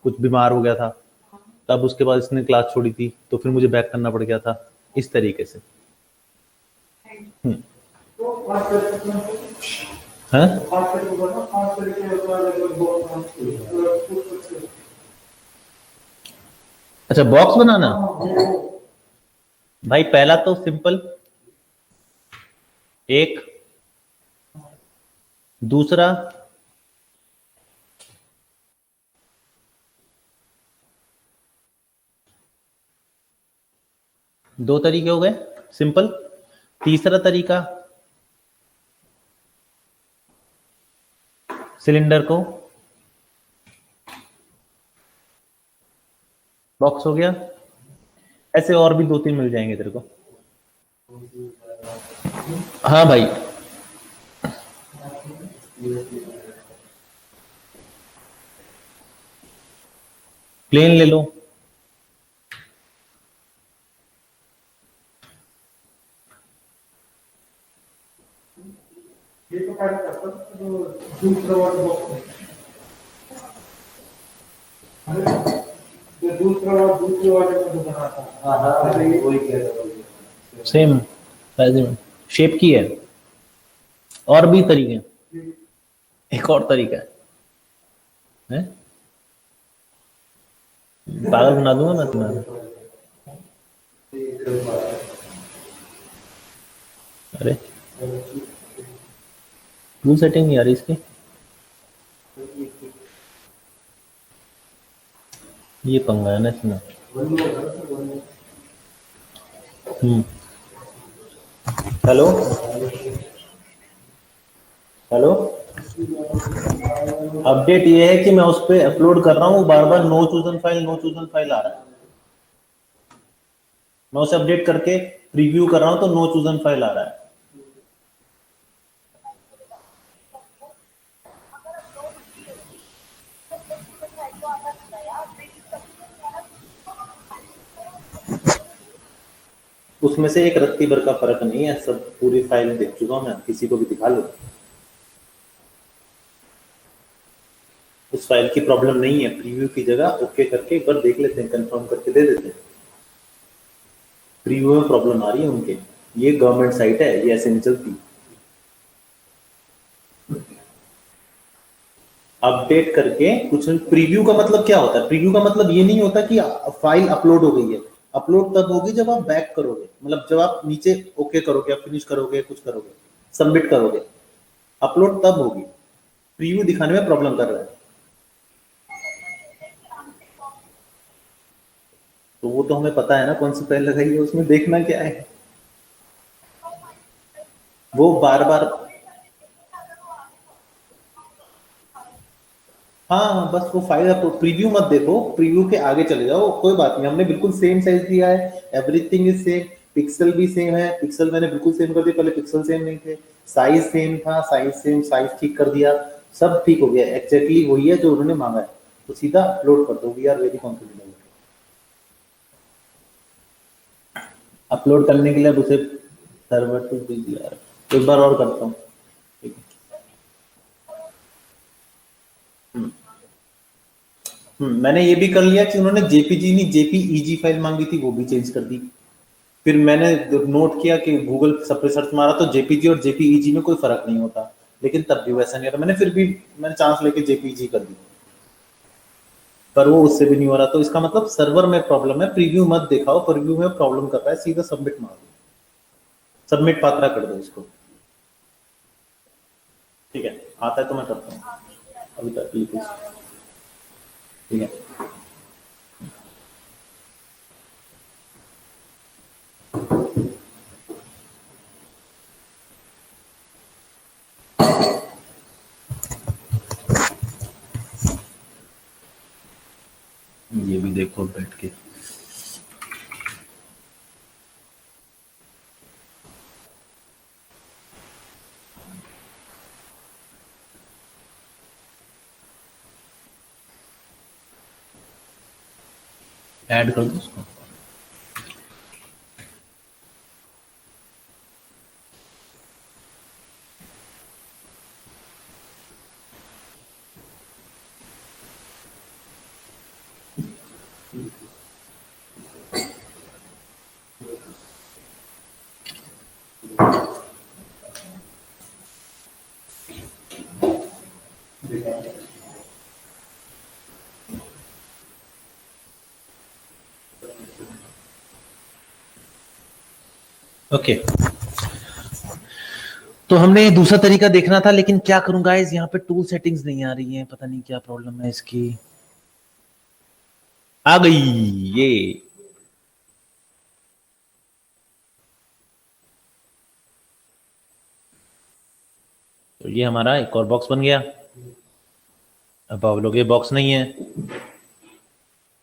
कुछ बीमार हो गया था, तब उसके बाद इसने क्लास छोड़ी थी, तो फिर मुझे बैक करना पड़ गया था, इस तरीके से। तो 5 तरीके हैं? 5 तरीके बना, 5 तरीके होता है लगभग बॉक्स। अच्छा, बॉक्स बनाना भाई, पहला तो सिंपल एक, दूसरा दो तरीके हो गए सिंपल। तीसरा तरीका, सिलेंडर को बॉक्स हो गया। ऐसे और भी 2-3 मिल जाएंगे तेरे को। हाँ भाई, प्लेन ले लो। ये तो पहले करता था, जो दूसरा वाला बॉक्स जो दूसरे वाले में जो बना था। हाँ वही किया था। सेम शेप की है। और भी तरीके हैं, एक और तरीका है? पागल बना दूंगा मैं तुम्हें। अरे टूल सेटिंग नहीं आ रही इसकी। ये पंगा है ना इसमें। हेलो हेलो, अपडेट ये है कि मैं उस पर अपलोड कर रहा हूँ, बार बार नो चूजन फाइल आ रहा है। मैं उसे अपडेट करके प्रीव्यू कर रहा हूँ तो नो चूजन फाइल आ रहा है। उसमें से एक रत्ती भर का फर्क नहीं है, सब पूरी फाइल देख चुका हूं मैं, किसी को भी दिखा लो। उस फाइल की प्रॉब्लम नहीं है, प्रीव्यू की जगह ओके करके एक बार देख लेते हैं, कंफर्म करके दे देते हैं। प्रीव्यू में प्रॉब्लम आ रही है उनके, ये गवर्नमेंट साइट है, ये ऐसे नहीं चलती। अपडेट करके कुछ, प्रीव्यू का मतलब क्या होता है? प्रीव्यू का मतलब ये नहीं होता कि फाइल अपलोड हो गई है। अपलोड तब होगी जब आप बैक करोगे, मतलब जब आप नीचे ओके करोगे, आप फिनिश करोगे, कुछ करोगे, सबमिट करोगे, अपलोड तब होगी। प्रीव्यू दिखाने में प्रॉब्लम कर रहा है, तो वो तो हमें पता है ना कौन सी फाइल लगाई है, उसमें देखना क्या है। वो बार बार, हाँ बस वो फाइल, प्रीव्यू मत देखो, प्रीव्यू के आगे चले जाओ, कोई बात नहीं, हमने बिल्कुल सेम साइज दिया है, एवरीथिंग इज सेम, पिक्सल भी सेम है, पिक्सल मैंने बिल्कुल सेम कर दिया, पहले पिक्सल सेम नहीं थे, साइज सेम था, साइज सेम, साइज ठीक कर दिया, सब ठीक हो गया, एक्जैक्टली वही है जो उन्होंने मांगा है, तो सीधा अपलोड कर दो। We are very confident. Upload करने के लिए अब उसे सर्वर टू भेजिए, एक बार और करता हूँ। मैंने ये भी कर लिया कि उन्होंने जेपीजी नहीं जेपीईजी फाइल मांगी थी, वो भी चेंज कर दी। फिर मैंने नोट किया कि गूगल सब पे सर्च मारा तो जेपीजी और जेपीईजी में कोई फर्क नहीं होता, लेकिन तब भी वैसा नहीं होता। मैंने फिर भी मैंने चांस लेके जेपीईजी कर दी, पर वो उससे भी नहीं हो रहा, तो इसका मतलब सर्वर में प्रॉब्लम है। प्रीव्यू मत दिखाओ, प्रीव्यू में प्रॉब्लम कर रहा है, सीधा सबमिट मार दो, सबमिट पात्रा कर दो इसको। ठीक है, आता है तो मैं करता हूँ अभी तक, ठीक है। ये भी देखो बैठ के, ऐड कर दो उसको। ओके तो हमने दूसरा तरीका देखना था, लेकिन क्या करूं गाइस, यहाँ पे टूल सेटिंग्स नहीं आ रही हैं, पता नहीं क्या प्रॉब्लम है इसकी। आ गई ये, तो ये हमारा एक और बॉक्स बन गया। अब आप लोग, ये बॉक्स नहीं है,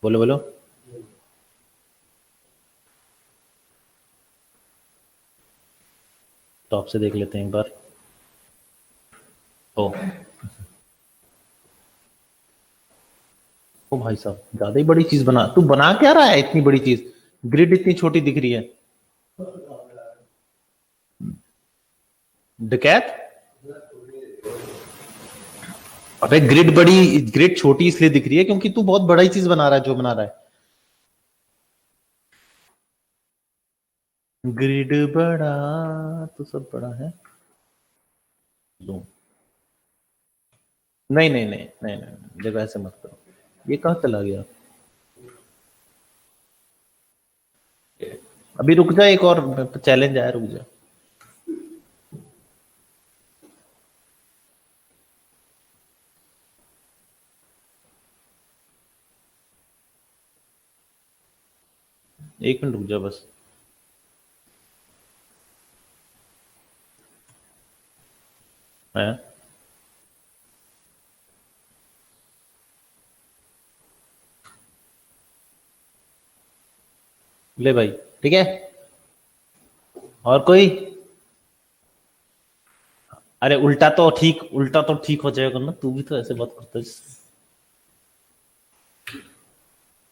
बोलो बोलो। टॉप से देख लेते हैं एक बार। ओ भाई साहब, ज्यादा ही बड़ी चीज बना, तू बना क्या रहा है इतनी बड़ी चीज, ग्रिड इतनी छोटी दिख रही है। डकैत, अबे ग्रिड बड़ी, ग्रिड छोटी इसलिए दिख रही है क्योंकि तू बहुत बड़ा ही चीज बना रहा है जो बना रहा है। ग्रिड बड़ा तो सब बड़ा है। नहीं नहीं नहीं नहीं नहीं, देखो ऐसे मत करो, ये कहाँ चला गया। अभी रुक जा, एक और चैलेंज आया, रुक जा। एक मिनट रुक जा बस। है ले भाई, ठीक है। और कोई? अरे उल्टा तो ठीक हो जाएगा ना, तू भी तो ऐसे बात करता है।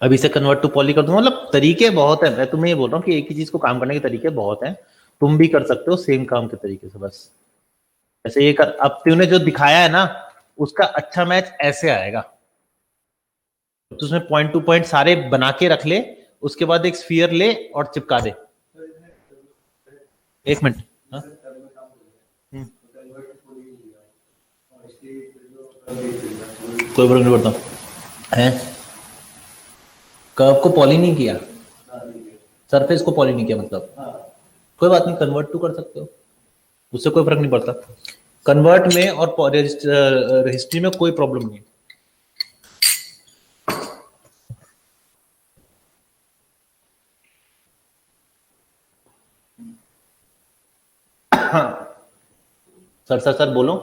अभी से कन्वर्ट टू पॉली कर दूंगा, मतलब तरीके बहुत है, मैं तुम्हें ये बोल रहा हूँ कि एक ही चीज को काम करने के तरीके बहुत हैं, तुम भी कर सकते हो सेम काम के तरीके से। बस ऐसे ये कर, अब तूने जो दिखाया है ना उसका अच्छा मैच ऐसे आएगा, तो उसमें पॉइंट टू पॉइंट सारे बना के रख ले, उसके बाद एक स्फीयर ले और चिपका दे। एक मिनट। हाँ? कोई फर्क नहीं पड़ता है। कर्व को पॉली नहीं किया, सरफेस को पॉली नहीं किया, मतलब कोई बात नहीं, कन्वर्ट टू कर सकते हो, उससे कोई फर्क नहीं पड़ता। कन्वर्ट में और हिस्ट्री में कोई प्रॉब्लम नहीं है। सर सर सर बोलो।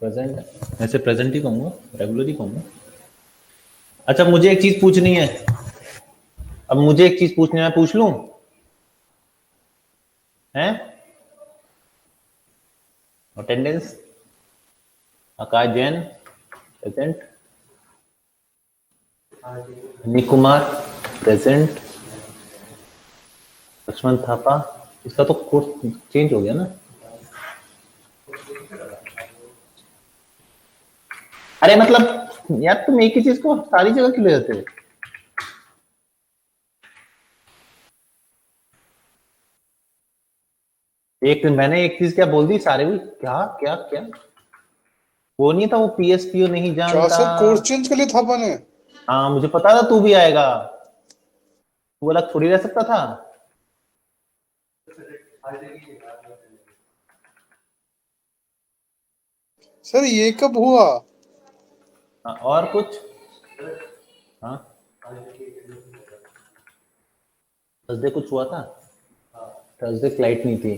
प्रेजेंट, ऐसे प्रेजेंट ही कहूंगा, रेगुलर ही कहूंगा। अच्छा मुझे एक चीज पूछनी है, अब मुझे एक चीज पूछनी है, पूछ लूं? हैं? अटेंडेंस आकाश जैन प्रेजेंट, अनिक कुमार प्रेजेंट, लक्ष्मण थापा। इसका तो कोर्स चेंज हो गया ना? अरे मतलब यार तुम एक ही चीज को सारी जगह क्यों ले जाते हो? एक मैंने एक चीज क्या बोल दी, सारे भी क्या क्या क्या? वो नहीं था, वो पीएसपीओ नहीं जानता। कोर्स चेंज कर लिया थापा ने। हाँ मुझे पता था तू भी आएगा, तू अलग थोड़ी रह सकता था। सर ये कब हुआ? हाँ, और कुछ? हाँ थर्सडे कुछ हुआ था? थर्सडे फ्लाइट नहीं थी।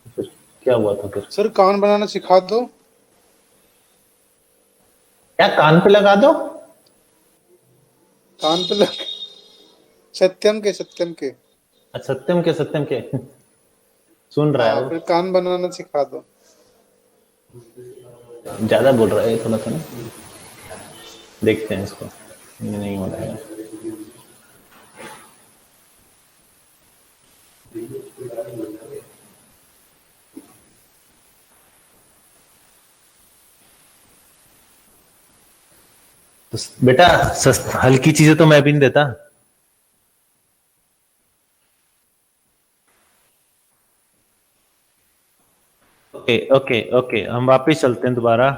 फिर क्या हुआ था फिर? सर कान बनाना सिखा दो। क्या कान पे लगा दो? कान पे लग सत्यम के अच्छा सत्यम के सुन रहा है हाँ, वो, फिर कान बनाना सिखा दो। ज्यादा बोल रहा है थोड़ा सा ना, देखते हैं इसको, ये नहीं हो रहा है। तो बेटा हल्की चीजें तो मैं भी नहीं देता। ओके ओके ओके, हम वापस चलते हैं दोबारा।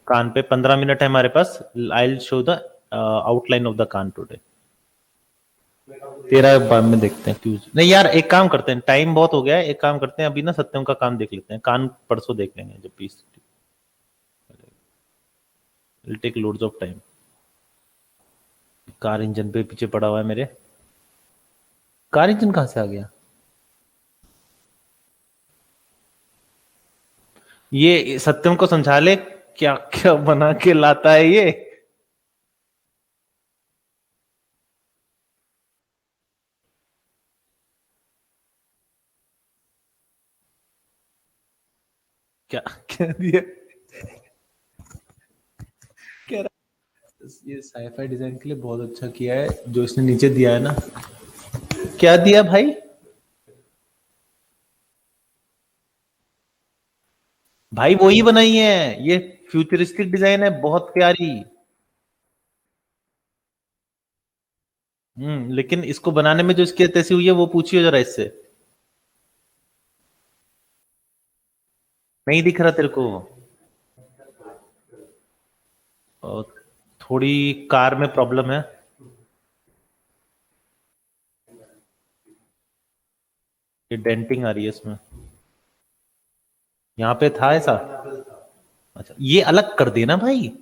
कान पे 15 मिनट है हमारे पास। I will show the outline of the con today. तेरा बाद में देखते हैं क्यों नहीं यार, एक काम करते हैं, टाइम बहुत हो गया है, एक काम करते हैं अभी ना सत्यम का काम देख लेते हैं, कान परसों देख लेंगे जब भी। Will take loads of time. Car engine पे पीछे पड़ा हुआ है मेरे। कार इंजन कहां से आ गया? ये सत्यम को समझा ले, क्या क्या बना के लाता है ये। क्या क्या दिया? कह रहा ये साईफाई डिजाइन के लिए बहुत अच्छा किया है जो इसने नीचे दिया है ना। क्या दिया भाई? भाई वही बनाई है, ये फ्यूचरिस्टिक डिजाइन है, बहुत प्यारी। लेकिन इसको बनाने में जो इसकी तैसी हुई है वो पूछिए जरा इससे। नहीं दिख रहा तेरे को? और थोड़ी कार में प्रॉब्लम है, ये डेंटिंग आ रही है इसमें। यहाँ पे था ऐसा? अच्छा ये अलग कर देना भाई,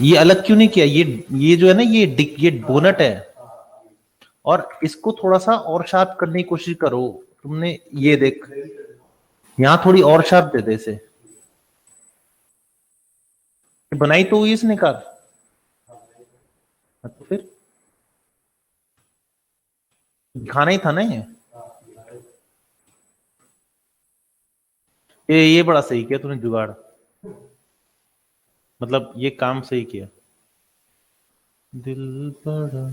ये अलग क्यों नहीं किया? ये जो है ना, ये बोनट है, और इसको थोड़ा सा और शार्प करने की कोशिश करो तुमने। ये देख यहाँ थोड़ी और शार्प दे दे इसे। ये बनाई तो हुई इसने कार, तो फिर दिखाना ही था ना ये बड़ा सही किया तूने जुगाड़। मतलब ये काम सही किया। दिल बड़ा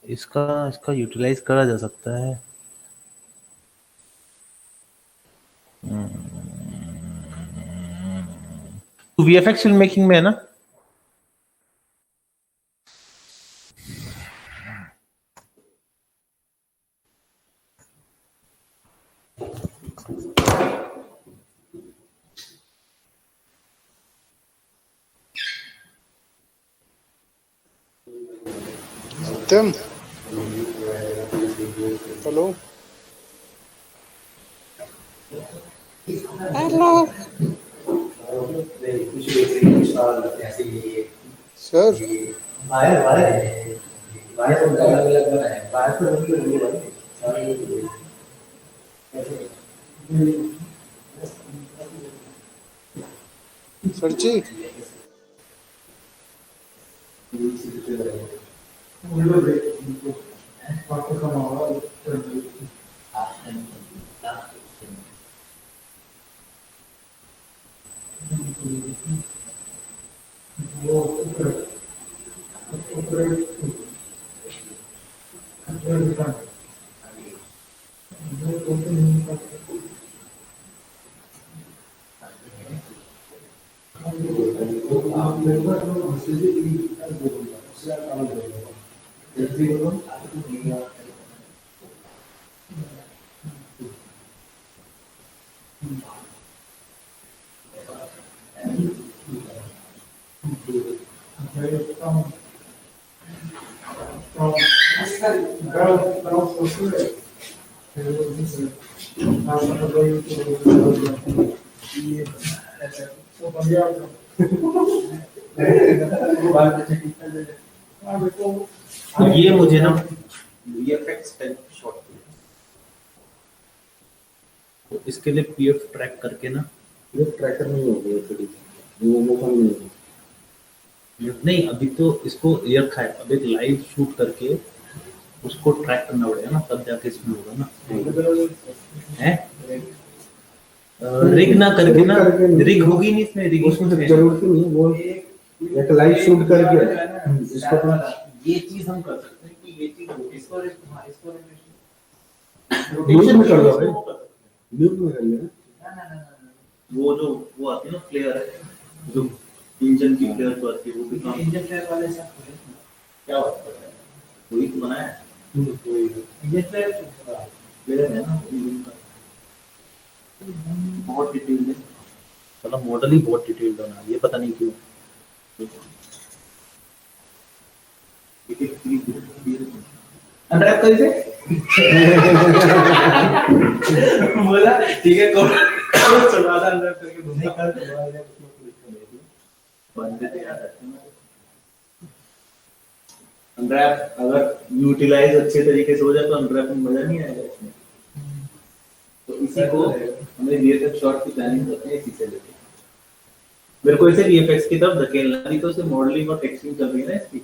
इसका इसका यूटिलाइज करा जा सकता है। तो वीएफएक्स फिल्म मेकिंग में है ना? Satyam, hello sir. Wire wire wire अलग अलग बनाए, वायर तो नहीं होंगे भाई। सर जी, ये मुझे ना वीएफएक्स टाइप शॉट, तो इसके लिए पीएफ ट्रैक करके ना, ट्रैकर नहीं हो गया वो कम नहीं। नहीं अभी तो इसको एयर खाए, अब एक लाइव शूट करके उसको ट्रैक करना पड़ेगा ना, तब जाके इसमें होगा ना। है रिग ना करके ना, रिग होगी नहीं इसमें, रिग उसमें जरूरत नहीं है, वो एक लाइव शूट करके इसको तो ये चीज हम कर सकते हैं कि ये चीज इसको म्यूट में कर दो भाई, म्यूट में कर लेना। वो जो वो आती है ना फ्लेयर, जो इंजन की फ्लेयर तो आती है, वो भी काम इंजन फ्लेयर वाले से क्या बात कर रहे हैं, वही तो बनाया है इंजन फ्लेयर फ्लेयर है ना इंजन का, बहुत डिटेल है, मतलब मॉडल ही बहुत डिटेल बना, ये पता नहीं क्यों। अनरैप कर इसे बोला ठीक है, कौन चला था अनरैप करके नहीं कर तो बंदे तैयार रहते हैं। अनरैप अगर यूटिलाइज अच्छे तरीके से हो जाए तो अनरैप में मजा नहीं आएगा इसमें। तो इसी को हमें वीएफएक्स शॉट की प्लानिंग करते हैं, इसी से लेके मेरे को इसे वीएफएक्स की तरफ धकेलना, नहीं तो इसे मॉडलिंग और टेक्सचरिंग चल रही है ना इसकी,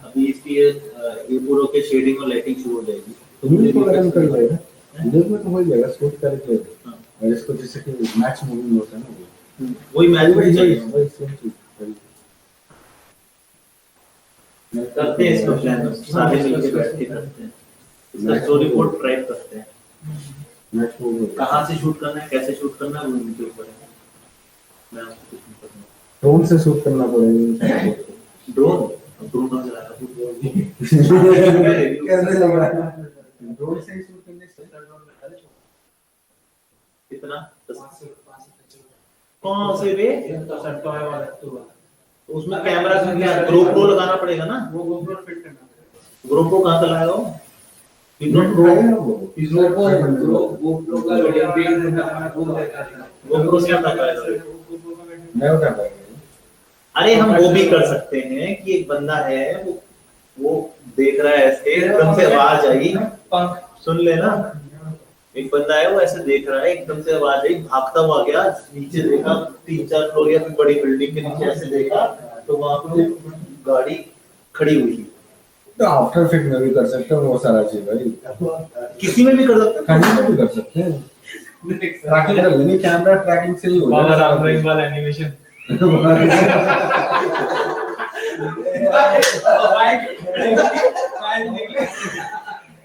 अभी इसकी ये पूरा के शेडिंग और लाइटिंग शुरू हो जाएगी, तो मुझे प्रोग्राम कर लेगा, वीडियो में तो हो जाएगा शूट करके। और इसको जैसे कि मैच मूविंग होता है ना, वही मैच में चाहिए वही सेम चीज करते हैं, इसका प्लान सारे मिलके बैठ के करते हैं, इसका स्टोरी बोर्ड ट्रैक करते हैं, मैच मूविंग कहाँ से शूट करना है, कैसे शूट करना है, वो उनके ऊपर है। मैं आपको कुछ नहीं करना, ड्रोन से शूट करना पड़ेगा। ड्रोन ड्रोन कहाँ से लाया तू? कैसे लग रहा है ड्रोन से शूट करने से? कितना कौन से रे, वाला तो उसमें कैमरा GoPro लगाना पड़ेगा ना, वो GoPro फिट करना GoPro कहाँ से लाया हो? GoPro का वीडियो GoPro से क्या कर रहा है? मैं उठा पाऊंगा। अरे हम वो भी कर सकते हैं कि एक बंदा है, वो देख रहा है ऐसे, एकदम से आवाज आई, सुन लेना, एक बंदा है वो ऐसे देख रहा है, एकदम से आवाज आई, भागता हुआ गया नीचे, देखा 3-4 फ्लोर या फिर बड़ी बिल्डिंग के नीचे ऐसे देखा, तो वहां पे गाड़ी खड़ी हुई थी। तो आफ्टर इफेक्ट में भी कर सकते हो वो सारा चीज भाई, किसी में भी कर सकते हैं, कहीं में भी कर सकते हैं। ट्रैकिंग कर लेंगे, कैमरा ट्रैकिंग से ही हो बाबा जाएगा। राम रहीम वाला एनिमेशन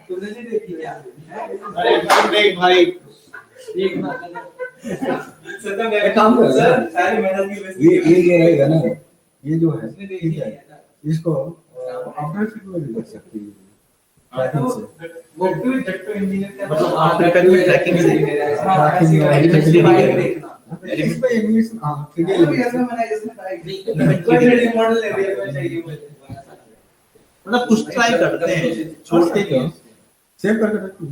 तूने नहीं देखी क्या? अरे देख भाई, एक काम कर सर सारी मेहनत की वजह से ये रहेगा ना, ये जो है ठीक है, इसको अपडेट में भी कर सकते हैं ट्रैकिंग से। वो भी जट्टो इंजीनियर का मतलब आफ्टर इफेक्ट में ट्रैकिंग से इसमें एनिमेशन, हाँ 3D एनिमेशन। मॉडल है रियल में चाहिए मुझे मतलब कुछ ट्राई करते हैं, छोड़ते नहीं हैं। सेव करके रखिए।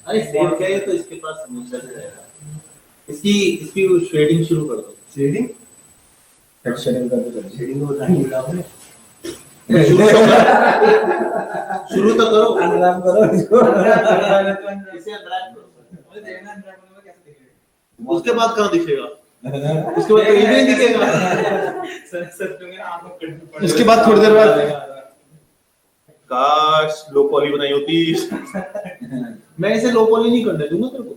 अरे सेव क्या है, तो इसके पास हमेशा से रहेगा। इसकी इसकी शेडिंग शुरू कर दो। शेडिंग टेक्सचरिंग करके करिए। शेडिंग हो जाएगी आपने शुरू तो करो। अनराम करो इसको। इसे unwrap करो। मुझे देखना है में कैसे दिखेगा उसके बाद कहाँ दिखेगा? उसके बाद तो ये नहीं दिखेगा। सर तुम्हें आंखों कट उसके बाद थोड़ी देर बाद काश लो पॉली बनाई होती। मैं इसे लो पॉली नहीं करने दूंगा तेरे को,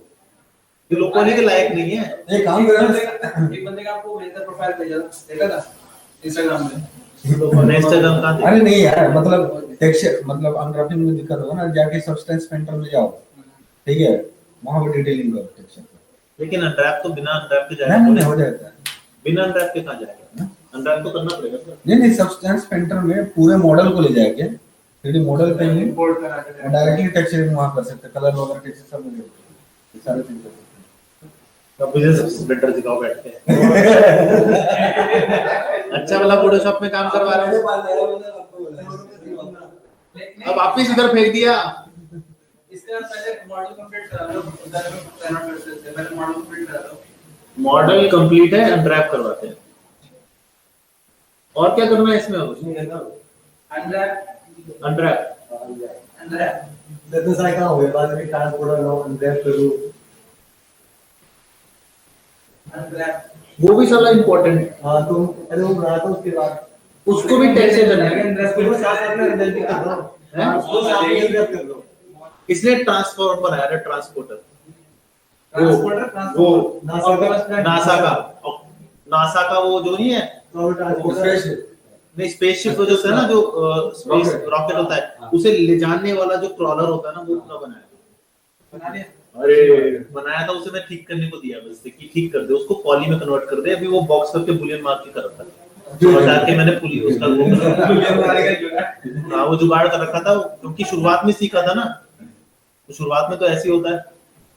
ये लो पॉली के लायक नहीं है। एक काम करो, एक बंदे का आपको भेजा प्रोफाइल भेजा था, देखा था इंस्टाग्राम में। इंस्टाग्राम कहाँ अरे नहीं यार, मतलब टेक्सचर, मतलब अनरैपिंग में दिक्कत होगा ना, जाके सब्सटेंस पेंटर में जाओ, ठीक है, वहां पे डिटेलिंग करो टेक्सचर पे। लेकिन अनरैप तो बिना अनरैप के जाएगा। नहीं हो जाता है। बिना अनरैप के कहाँ जाएगा? अनरैप तो करना पड़ेगा सर। नहीं सब्सटेंस पेंटर में पूरे मॉडल को ले जाके 3D मॉडल पे ही इंपोर्ट करा के डायरेक्टली टेक्सचरिंग वहां कर सकते हैं, कलर वगैरह टेक्सचर सब मिल जाएगा, ये सारे चीज कर सकते अब मुझे बेटर सिखाओ बैठ के। अच्छा वाला फोटोशॉप में काम करवा रहा हूँ। अब वापिस इधर फेंक दिया। इसका पहले मॉडल कंप्लीट करा लो, उधर में पैनल कर सकते हैं, पहले मॉडल कंप्लीट करा लो। मॉडल कंप्लीट है, अनरैप करवाते हैं। और क्या करना है इसमें? अंडर अनरैप तो साइका हो गया बाद में ट्रांसपोर्टर लो अनरैप करो। वो भी साला इम्पोर्टेंट है, हाँ तो अरे वो बना था उसके बाद उसको भी टैग से करना है। उसको साथ साथ में रिजल्ट कर दो। हैं? उसको साथ में रिजल्ट कर दो। इसलिए ट्रांसफॉर्म बनाया है, ट्रांसपोर्टर। वो नासा का वो जो नहीं है, तो ट्रांसपोर्टर नहीं स्पेसशिप जो है ना, जो स्पेस रॉकेट होता है, उसे ले जाने वाला जो क्रॉलर होता है ना, वो पूरा बनाया। बना लिया। अरे बनाया था उसे, मैं ठीक करने को दिया बस कि ठीक कर दे उसको, पॉली में कन्वर्ट कर दे। अभी वो बॉक्स करके बुलियन मार के कर रखा था, बता के मैंने पुली उसका वो हाँ वो जुगाड़ कर रखा था, क्योंकि शुरुआत में सीखा था ना, तो शुरुआत में तो ऐसे ही होता है।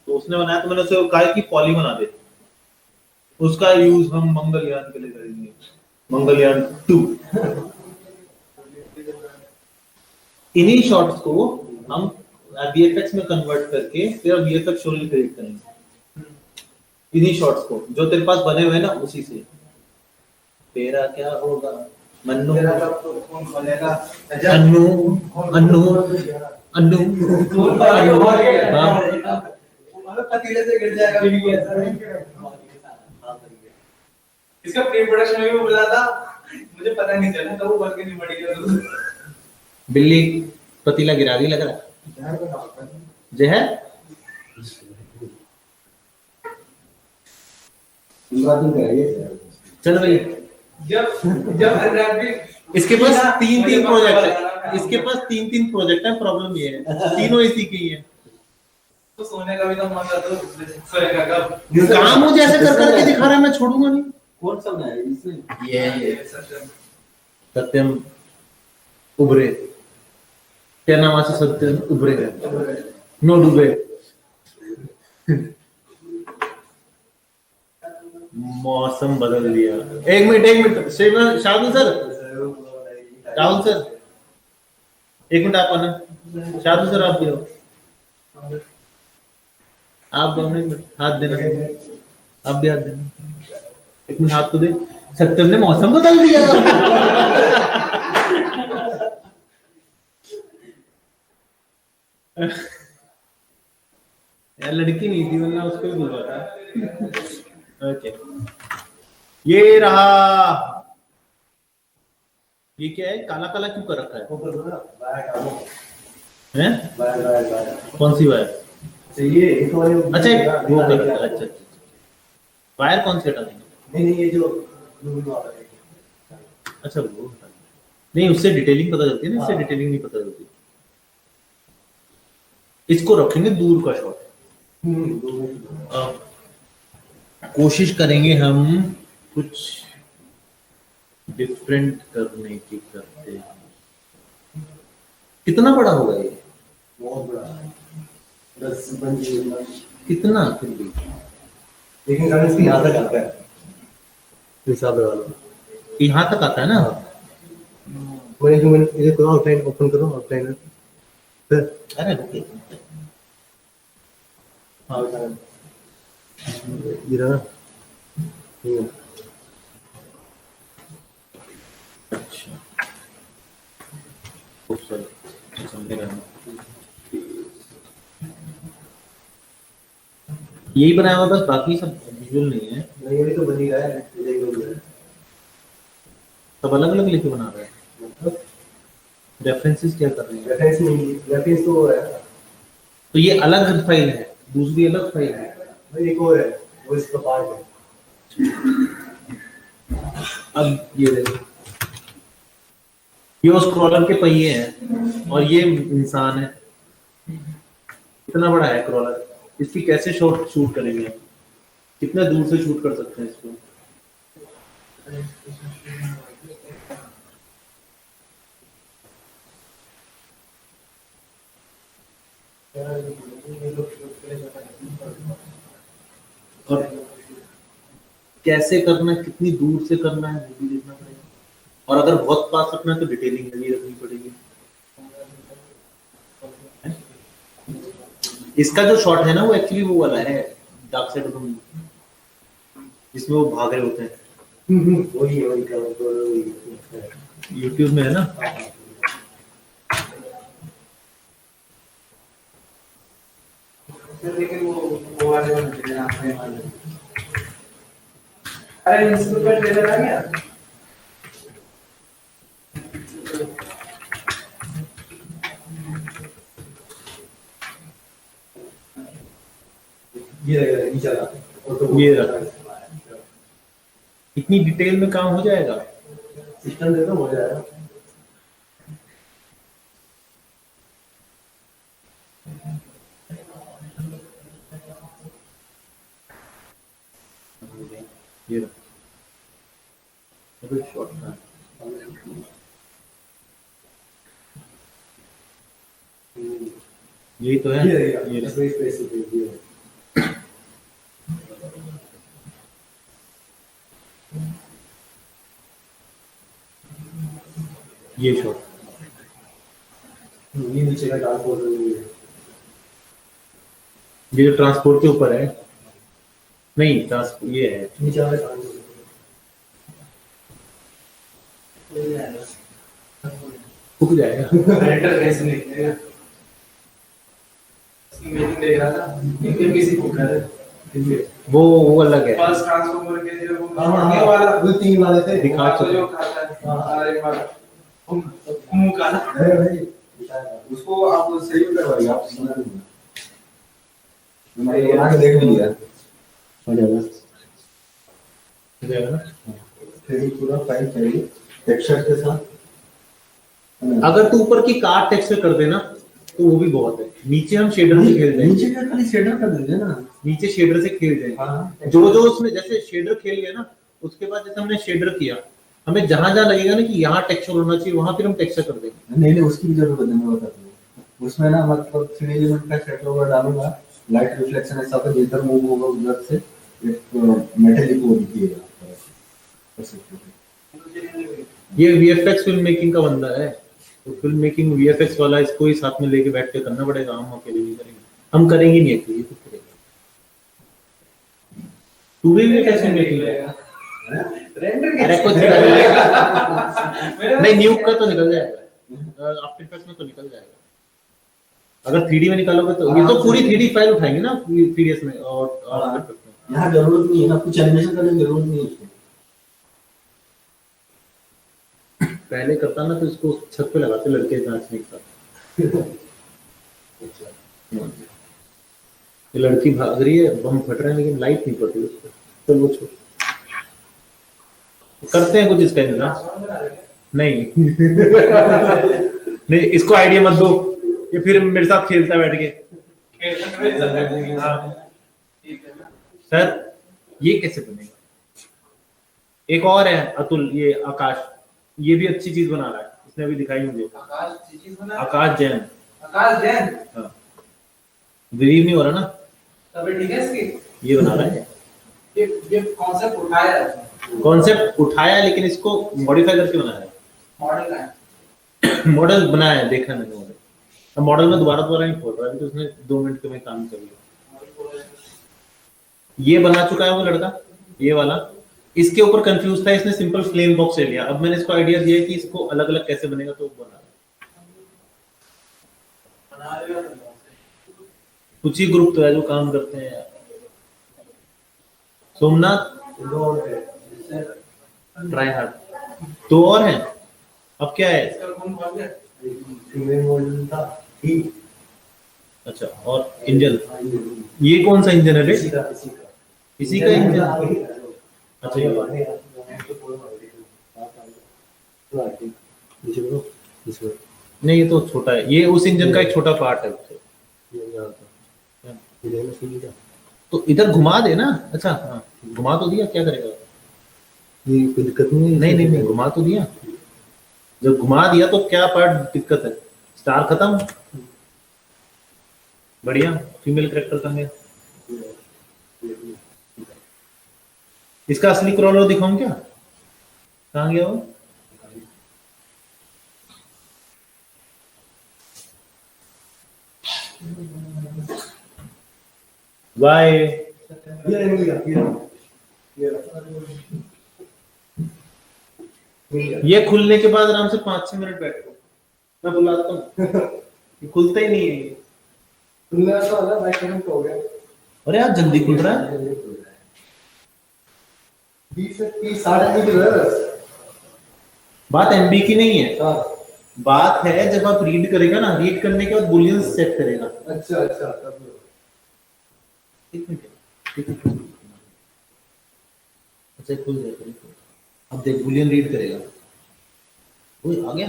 तो उसने बनाया, तो मैंने उसे कहा कि पॉली बना दे, उसका यूज हम मंगलयान के लिए करेंगे, मंगलयान 2। इन्हीं शॉट्स को हम VFX में कन्वर्ट करके फिर VFX शोल्डर क्रिएट करेंगे। इन्हीं शॉट्स को जो तेरे पास बने हुए हैं ना, उसी से। तेरा क्या होगा मन्नू, कौन बोलेगा? अन्नू अन्नू अन्नू हाँ। पतीले से गिर जाएगा भी नहीं ऐसा। इसका प्री प्रोडक्शन में भी बोला था, मुझे पता नहीं चला, तो वो बन के नहीं बढ़ गया। बिल्ली पतीला गिरा दी लग रहा है। जहर चल भाई, जब अनरैपिंग इसके पास तीन प्रोजेक्ट है, इसके पास तीन प्रोजेक्ट है। प्रॉब्लम ये है तीनों इसी की है। तो सोने का भी तो मन था, तो सोएगा कब? काम मुझे ऐसे कर करके दिखा रहा है, मैं छोड़ूंगा नहीं। कौन सा बनाया इसने? ये सत्यम उभरे, क्या नाम है? सत्यम उभरे, नो डूबे। मौसम बदल दिया। एक minute Shahrukh sir, Rahul sir, एक मिनट आप आना। शाहरुख सर आप भी हो, आप दोनों हाथ देना, आप भी हाथ देना। एक मिनट हाथ तो दे। सत्यम ने मौसम बदल दिया। यार लड़की नहीं थी, वरना उसको भी बुलवाता। ओके, ये रहा। ये क्या है? काला काला क्यों कर रखा है? हैं? कौन सी वायर? चाहिए एक वाले अच्छा वो कर अच्छा अच्छा अच्छा। वायर कौन से हटा देंगे? नहीं ये जो ब्लू वाला है। अच्छा वो हटा देंगे। नहीं उससे डिटेलिंग पता चलती है ना, इससे हाँ। डिटेलिंग नहीं पता चलती। इसको रखेंगे दूर का शॉट। कोशिश करेंगे हम कुछ डिफरेंट करने की करते हैं। कितना बड़ा होगा ये? बहुत बड़ा है। 10 15 कितना फिर भी लेकिन गाइस इसके यहाँ तक आता है हिसाब लगा लो। यहाँ तक आता है ना? वो एक मिनट ये करो, आउटलाइन ओपन करो आउटलाइन फिर अरे रुकिए। आउटलाइन ये रहा ये अच्छा खूब सारे समझेगा। यही बनाया हुआ बस, बाकी सब विजुअल नहीं है। नहीं अभी तो बन ही रहा है देख लो। सब अलग अलग लेके बना रहे हैं। रेफरेंसेस क्या कर रहे हैं? रेफरेंस नहीं रेफरेंस तो वो है तो ये अलग फाइल है, दूसरी अलग फाइल है। भाई एक और है वो इसका पार्ट है। अब ये देखो, ये उस क्रॉलर के पहिए हैं और ये इंसान है। इतना बड़ा है क्रॉलर, इसकी कैसे शूट करेंगे हम? कितना दूर से शूट कर सकते हैं इसको? और कैसे करना है, कितनी दूर से करना है वो भी देखना पड़ेगा। और अगर बहुत पास रखना है तो डिटेलिंग भी रखनी पड़ेगी। इसका जो शॉट है ना वो एक्चुअली वो वाला है डार्क साइड रूम जिसमें वो भाग रहे होते हैं। वही का वही यूट्यूब में है ना। लेकिन वो वाले अरे इसको का ट्रेलर आ गया। ये नीचे चला और तो ये रहा। इतनी डिटेल में काम हो जाएगा? सिस्टम देखो हो जाएगा। ये रहा। शॉट था। यही तो है। ये स्पेस ये ये शॉट ये नीचे का ट्रांसपोर्ट है। ये जो ट्रांसपोर्ट के ऊपर है। नहीं ट्रांसपोर्ट ये है नीचे वाला ट्रांसपोर्ट फूक जाएगा। रेंडर कैसे नहीं है इमेजिंग देख रहा था इनके किसी को कर वो अलग है। फर्स्ट ट्रांसफॉर्मर के जो वो हाँ ये वाला वो 3 वाले थे दिखा तो चुके। जो खाता है अरे वाला मुंह काला अरे भाई उसको आप सेव करवाइए, आप सुना नहीं मैं बना के देख लिया हो जाएगा। हो जाएगा ना? फिर पूरा फाइल चाहिए टेक्सचर के साथ। अगर तू ऊपर की कार टेक्सचर कर देना तो वो भी बहुत है। नीचे हम शेडर से खेल जाएंगे। नीचे का खाली शेडर कर देंगे ना। नीचे शेडर से खेल जाएंगे। हाँ जो जो उसमें जैसे शेडर खेल लिया ना, उसके बाद जैसे हमने शेडर किया, हमें जहां जहां लगेगा ना कि यहाँ टेक्सचर होना चाहिए वहां फिर हम टेक्सचर कर देंगे। नहीं उसकी भी जरूरत है, मैं बताता हूँ। उसमें ना मतलब 3 एलिमेंट का शेडर ओवर डालूंगा, लाइट रिफ्लेक्शन ऐसा होगा जिधर मूव होगा उधर से एक मेटेलिक वो दिखेगा। ये वीएफएक्स फिल्म मेकिंग का बंदा है, तो फिल्म मेकिंग वीएफएक्स वाला इसको ही साथ में लेके बैठ के करना पड़ेगा। हम अकेले नहीं करेंगे, हम करेंगे नहीं अकेले, खुद करेंगे। तू भी वीएफएक्स फिल्म मेकिंग करेगा? रेंडर अरे कुछ नहीं, न्यूक का तो निकल जाएगा, आफ्टर इफेक्ट्स में तो निकल जाएगा। अगर 3D में निकालोगे तो ये तो पूरी 3D फाइल उठाएंगे ना 3ds में और आफ्टर इफेक्ट्स में। यहाँ जरूरत नहीं है ना, कुछ एनिमेशन करने की जरूरत नहीं है उसको। पहले करता ना तो इसको छत पे लगाते लड़के नाचने के साथ। ये लड़की भाग रही है, बम फट रहे हैं लेकिन लाइट नहीं पड़ रही उसको। चलो छोड़, करते हैं कुछ इसका इंतजाम। नहीं नहीं, इसको आइडिया मत दो, ये फिर मेरे साथ खेलता है बैठ के। हाँ। सर ये कैसे बनेगा? एक और है अतुल, ये आकाश, ये भी अच्छी चीज बना रहा है, इसने अभी दिखाई मुझे। आकाश जैन। आकाश जैन। हाँ, बिलीव नहीं हो रहा ना? तभी ठीक है इसकी। ये बना रहा है, ये कॉन्सेप्ट उठाया है, कॉन्सेप्ट उठाया, लेकिन इसको मॉडिफाई करके बनाया है। मॉडल है, मॉडल बनाया है, देखा मैंने मॉडल। अब मॉडल में दोबारा नहीं खोल रहा है, तो उसने 2 मिनट में काम कर लिया। ये बना चुका है वो लड़का, ये वाला। इसके ऊपर कंफ्यूज था, इसने सिंपल फ्लेम बॉक्स ले लिया। अब मैंने इसको आइडिया दिया कि इसको अलग अलग कैसे बनेगा, तो बना कुछ ही ग्रुप तो है जो काम करते हैं। सोमनाथ ट्राई हार्ड 2 और हैं। अब क्या है? अच्छा, और इंजन, ये कौन सा इंजन है रे? इसी का इंजन। अच्छा, ये नहीं, ये तो छोटा है, ये उस इंजन का एक छोटा पार्ट है। तो इधर घुमा दे ना। अच्छा हाँ, घुमा तो दिया, क्या करेगा? ये कोई दिक्कत नहीं। नहीं, घुमा तो दिया। जब घुमा दिया तो क्या पार्ट दिक्कत है? स्टार खत्म, बढ़िया, फीमेल कैरेक्टर का है। इसका असली क्रॉलर दिखाऊं क्या? कहाँ गया वो? बाय। ये खुलने के बाद आराम से 5-6 मिनट बैठो, मैं बुलाता हूँ। ये खुलता ही नहीं है। खुलने का वाला भाई कमेंट हो गया। अरे यार जल्दी खुल रहा है। 20 से 30 60 की है बस। बात एमबी की नहीं है, हाँ, बात है जब आप रीड करेगा ना, रीड करने के बाद बुलियन सेट करेगा। अच्छा तब एक मिनट, अच्छा खुल जाएगा। अब देख, बुलियन रीड करेगा, वो आ गया।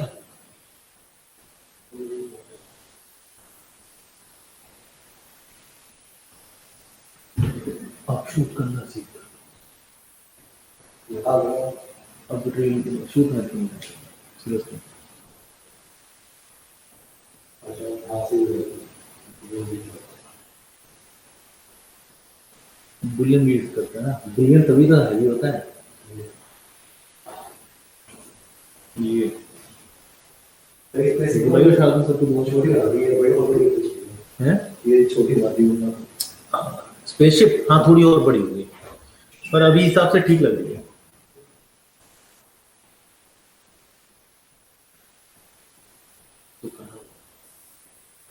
आप शूट करना सीख, अब रीड शूट मत करना सीरियसली। बुलियन रीड करते हैं ना, बुलियन तभी तो हैवी होता है। ये भाई शादी सब कुछ बहुत छोटी आ गई है, बड़ी हो गई है। ये छोटी बात ही स्पेसशिप, हाँ थोड़ी और बड़ी होगी, पर अभी हिसाब से ठीक लग रही है।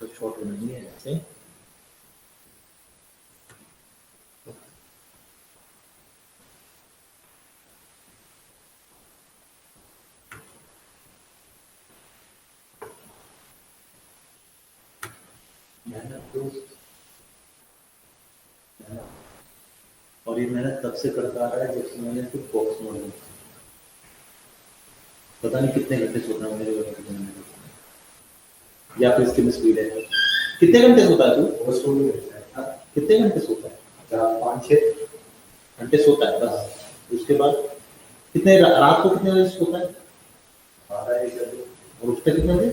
तो शॉर्ट नहीं है ऐसे। और ये मेहनत तब से करता आ रहा है जब से मैंने कुछ बॉक्स मॉडल, पता नहीं कितने घंटे सोता हूँ मेरे घर में, या फिर इसकी स्पीड है। कितने घंटे सोता है तू? कितने घंटे सोता है? 5-6 घंटे सोता है बस। उसके बाद कितने रात को कितने बजे सोता है? 12-1 और उठता कितने बजे?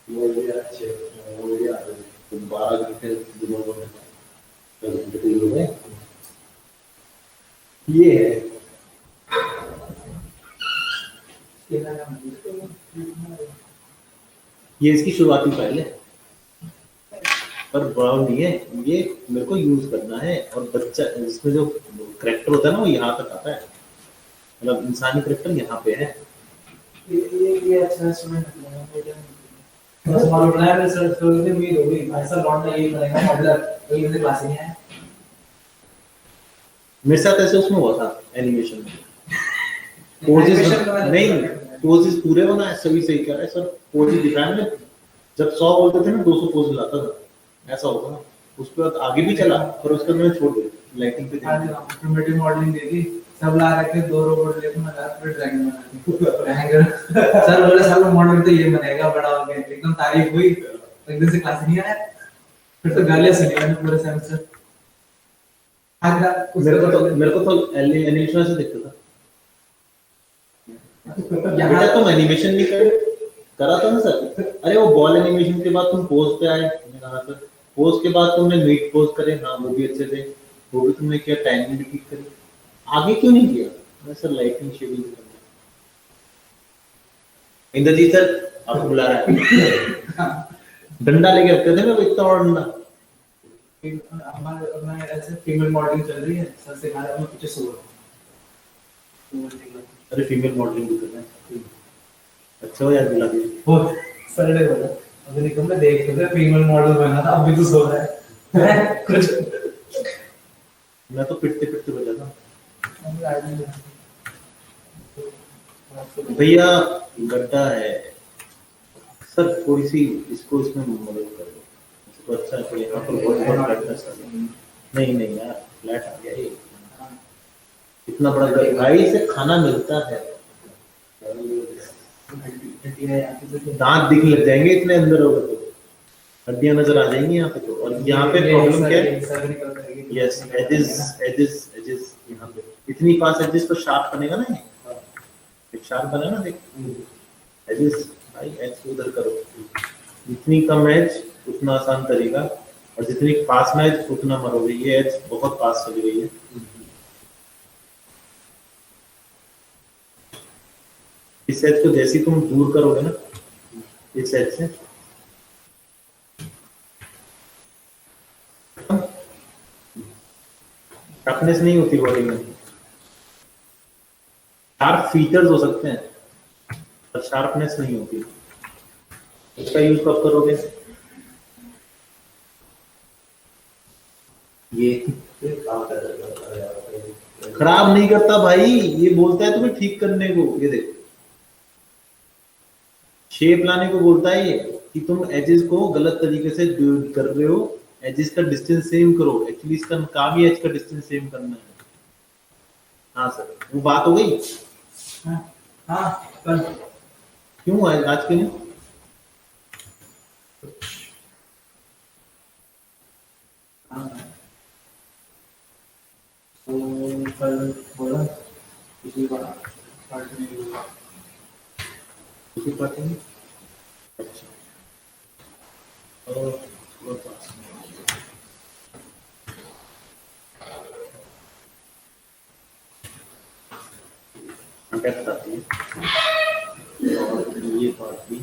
12 तो 12 घंटे दिनों में 10 घंटे तो हो गए। ये है ये इसकी शुरुआती फाइल है, पर ब्राउन नहीं है। ये मेरे को यूज करना है, और बच्चा इसमें जो करेक्टर होता है ना, वो यहाँ तक आता है, मतलब इंसानी करेक्टर यहाँ पे है। ये अच्छा इंस्ट्रूमेंट है। बस मालूम बनाया मैंने सर्च कर के उम्मीद हो गई ऐसा लौटना यही करेगा, मतलब यही मुझे क्लास में है। मेरे साथ ऐसे उसमें हुआ था एनिमेशन में। पोजेस नहीं, पोजेस पूरे बनाए, सभी सही कर रहा है सर। पोजेस दिखाया मैंने, जब 100 बोलते थे ना 200 पोज लाता था, ऐसा होता ना। उसके बाद आगे भी चला पर उसके बाद मैंने छोड़ दिया लाइटिंग पे ध्यान दिया। ऑटोमेटिक मॉडलिंग दे दी, सब ला रहे थे 2 रोबोट लेके मैं लगा फिर ड्राइंग बना सर बोले सालों मॉडल तो ये बनेगा बड़ा हो गया, एकदम तारीफ हुई, एकदम से क्लास नहीं आया, फिर तो गालियां सुनी मैंने पूरे सेमेस्टर। मेरे को तो एनिमेशन से दिखता था बेटा तुम एनिमेशन नहीं करा था ना सर। अरे वो बॉल एनिमेशन के बाद तुम पोज पे आए, मैंने कहा सर पोज के बाद तुमने मीट पोज करे, हाँ वो भी अच्छे थे, वो भी तुमने किया, टाइमिंग भी ठीक करी, आगे क्यों नहीं किया? मैं सर लाइटिंग शेड्यूल करना। इंद्रजीत सर आपको बुला रहा है डंडा लेके रखते थे ना इतना बड़ा डंडा। हमारे अपना ऐसे फीमेल मॉडलिंग चल रही है, सर से कहा मैं पीछे सो रहा हूं। अरे फीमेल मॉडलिंग भी करना है, अच्छा हो यार बुला दिया। वो सर ने बोला अभी निकल मैं देख रहा था फीमेल मॉडल बना था, अभी तो सो रहा है कुछ मैं तो पिटते पिटते बजा था। भैया गड्ढा है सर, थोड़ी सी इसको इसमें मदद कर दो, इसको अच्छा है यहाँ पर बहुत गड्ढा सर। नहीं यार फ्लैट आ गया ये, इतना बड़ा भाई से खाना मिलता है, दांत दिखने लग जाएंगे इतने अंदर होगा तो, हड्डियां नजर आ जाएंगी यहाँ पे तो। और यहाँ पे प्रॉब्लम क्या है? यस एजेस यहाँ पे इतनी पास एजेस को शार्प बनेगा ना, ये शार्प बना ना देख एजेस भाई, एज उधर करो, जितनी कम एज उतना आसान तरीका, और जितनी पास में एज उतना मरोगे। ये एज बहुत पास चली गई है, इस एज को जैसे तुम दूर करोगे ना इस एज से, शार्पनेस नहीं होती बॉडी में। शार्प फीचर्स हो सकते हैं पर शार्पनेस नहीं होती। इसका यूज कब करोगे? ये खराब नहीं करता भाई, ये बोलता है तुम्हें ठीक करने को। ये देखो शेप लाने को बोलता है ये, कि तुम एजेस को गलत तरीके से कर रहे हो, एजेस का डिस्टेंस सेम करो। एक्चुअली इसका काम ही एज का डिस्टेंस सेम करना है। हाँ सर वो बात हो गई। हाँ कल क्यों आज के नहीं? तो कल बोला किसी बार पार्टी में होगा, किसी पार्टी में? अच्छा और वो पास में इम्पैक्ट आती है, और ये पार्ट भी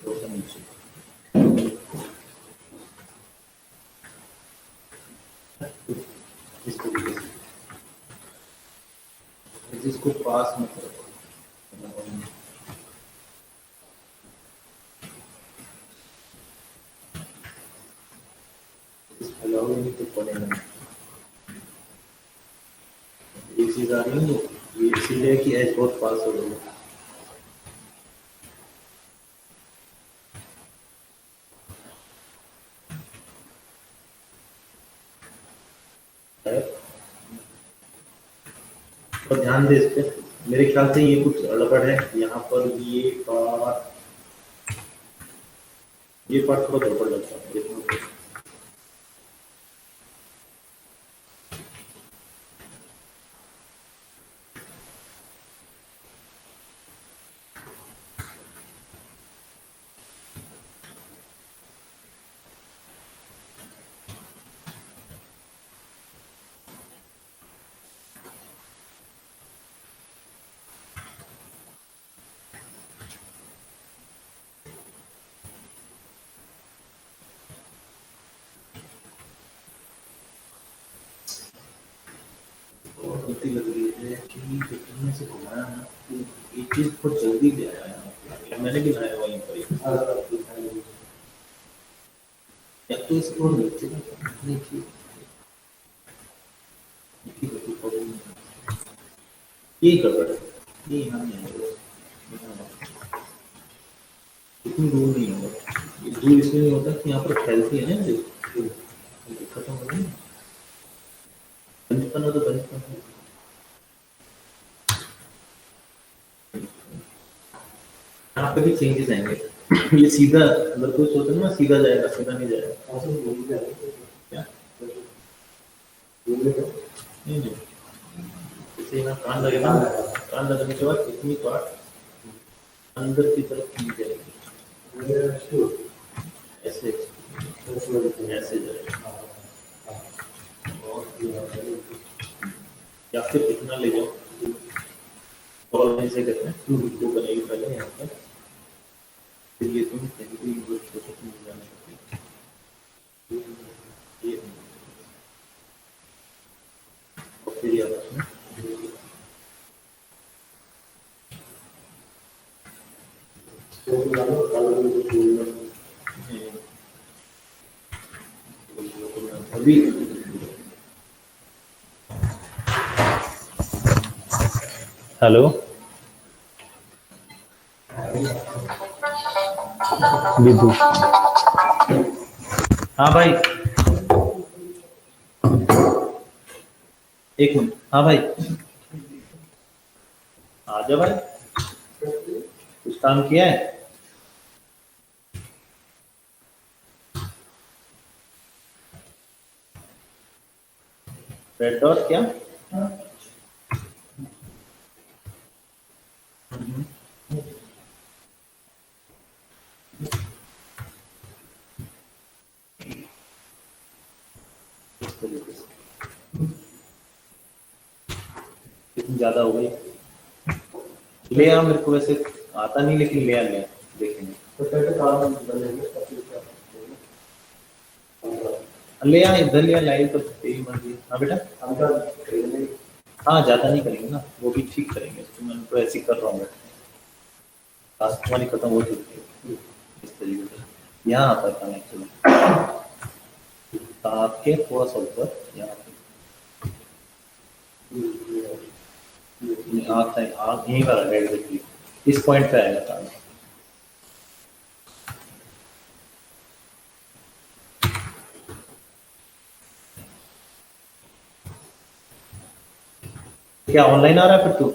थोड़ा नीचे। इस तरीके से जिसको पास में करो, फैलाओगे नहीं तो पड़ेगा। ये चीज आ रही है, ये इसीलिए कि एज बहुत पास हो रही है। तो ध्यान दे इस पे, मेरे ख्याल से ये कुछ गड़बड़ है यहाँ पर। ये पार्ट थोड़ा गड़बड़ लगता है। गलती लग रही है कि जितने से घुमाया ना, तो एक चीज बहुत जल्दी ले आया है। मैंने भी लाया वहीं पर या तो इसको नीचे ये गड़बड़ है, ये यहाँ नहीं है, इतनी दूर नहीं होगा। धूल इसलिए नहीं होता कि यहाँ पर फैलती है ना, खत्म हो गई, बंद करना तो बंद करना। यहाँ पे भी चेंजेस आएंगे। ये सीधा, अगर कोई सोचे ना सीधा जाएगा, सीधा नहीं जाएगा। क्या नहीं नहीं, जैसे यहाँ कान लगेगा, कान लगने के बाद इतनी पार्ट अंदर की तरफ खींच जाएगी, ऐसे ऐसे जाएगा, या फिर इतना ले जाओ, बॉल ऐसे करते हैं, तो बनेगी पहले यहाँ पर, फिर ये तुम कहीं भी यूज कर सकते हो, जाने सकते, ये और फिर ये आपस में अभी हेलो विधु, हाँ भाई, एक मिनट, हाँ भाई, आ जा भाई, कुछ काम किया है? रेड डॉट क्या? इतनी ज्यादा हो गई, ले आ, मेरे को वैसे आता नहीं लेकिन ले आ, ले आ, देखेंगे तो पहले काम बनेंगे, ले आ, इधर ले आ, लाइव तो तेरी मर्जी। हाँ बेटा, हम का करेंगे। हाँ ज्यादा नहीं करेंगे ना, वो भी ठीक करेंगे, तो मैं तो ऐसे ही कर रहा हूँ, टास्क वाली खत्म हो चुकी है इस तरीके से। यहाँ आता था एक्चुअली, आपके थोड़ा सा ऊपर यहाँ पे आता है, आप यहीं पर आएगा एग्जैक्टली, इस पॉइंट पे आएगा काम। क्या ऑनलाइन आ रहा है फिर तू?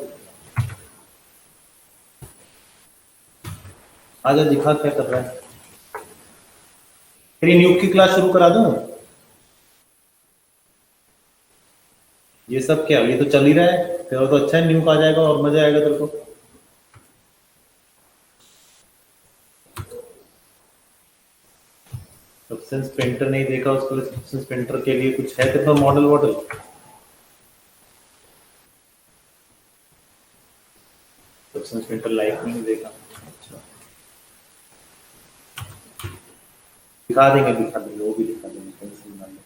आजा दिखा क्या कर रहा है। तेरी न्यूक की क्लास शुरू करा दूं? ये सब क्या, ये तो चल ही रहा है, तेरा तो अच्छा है, न्यूक आ जाएगा और मजा आएगा तेरे को। सब्सटेंस पेंटर नहीं देखा, उसको सब्सटेंस पेंटर के लिए कुछ है तेरे पास मॉडल वॉडल? सब्सटेंस पेंटर लाइफ में नहीं देखा, अच्छा दिखा देंगे, वो भी दिखा देंगे, टेंशन ना ले।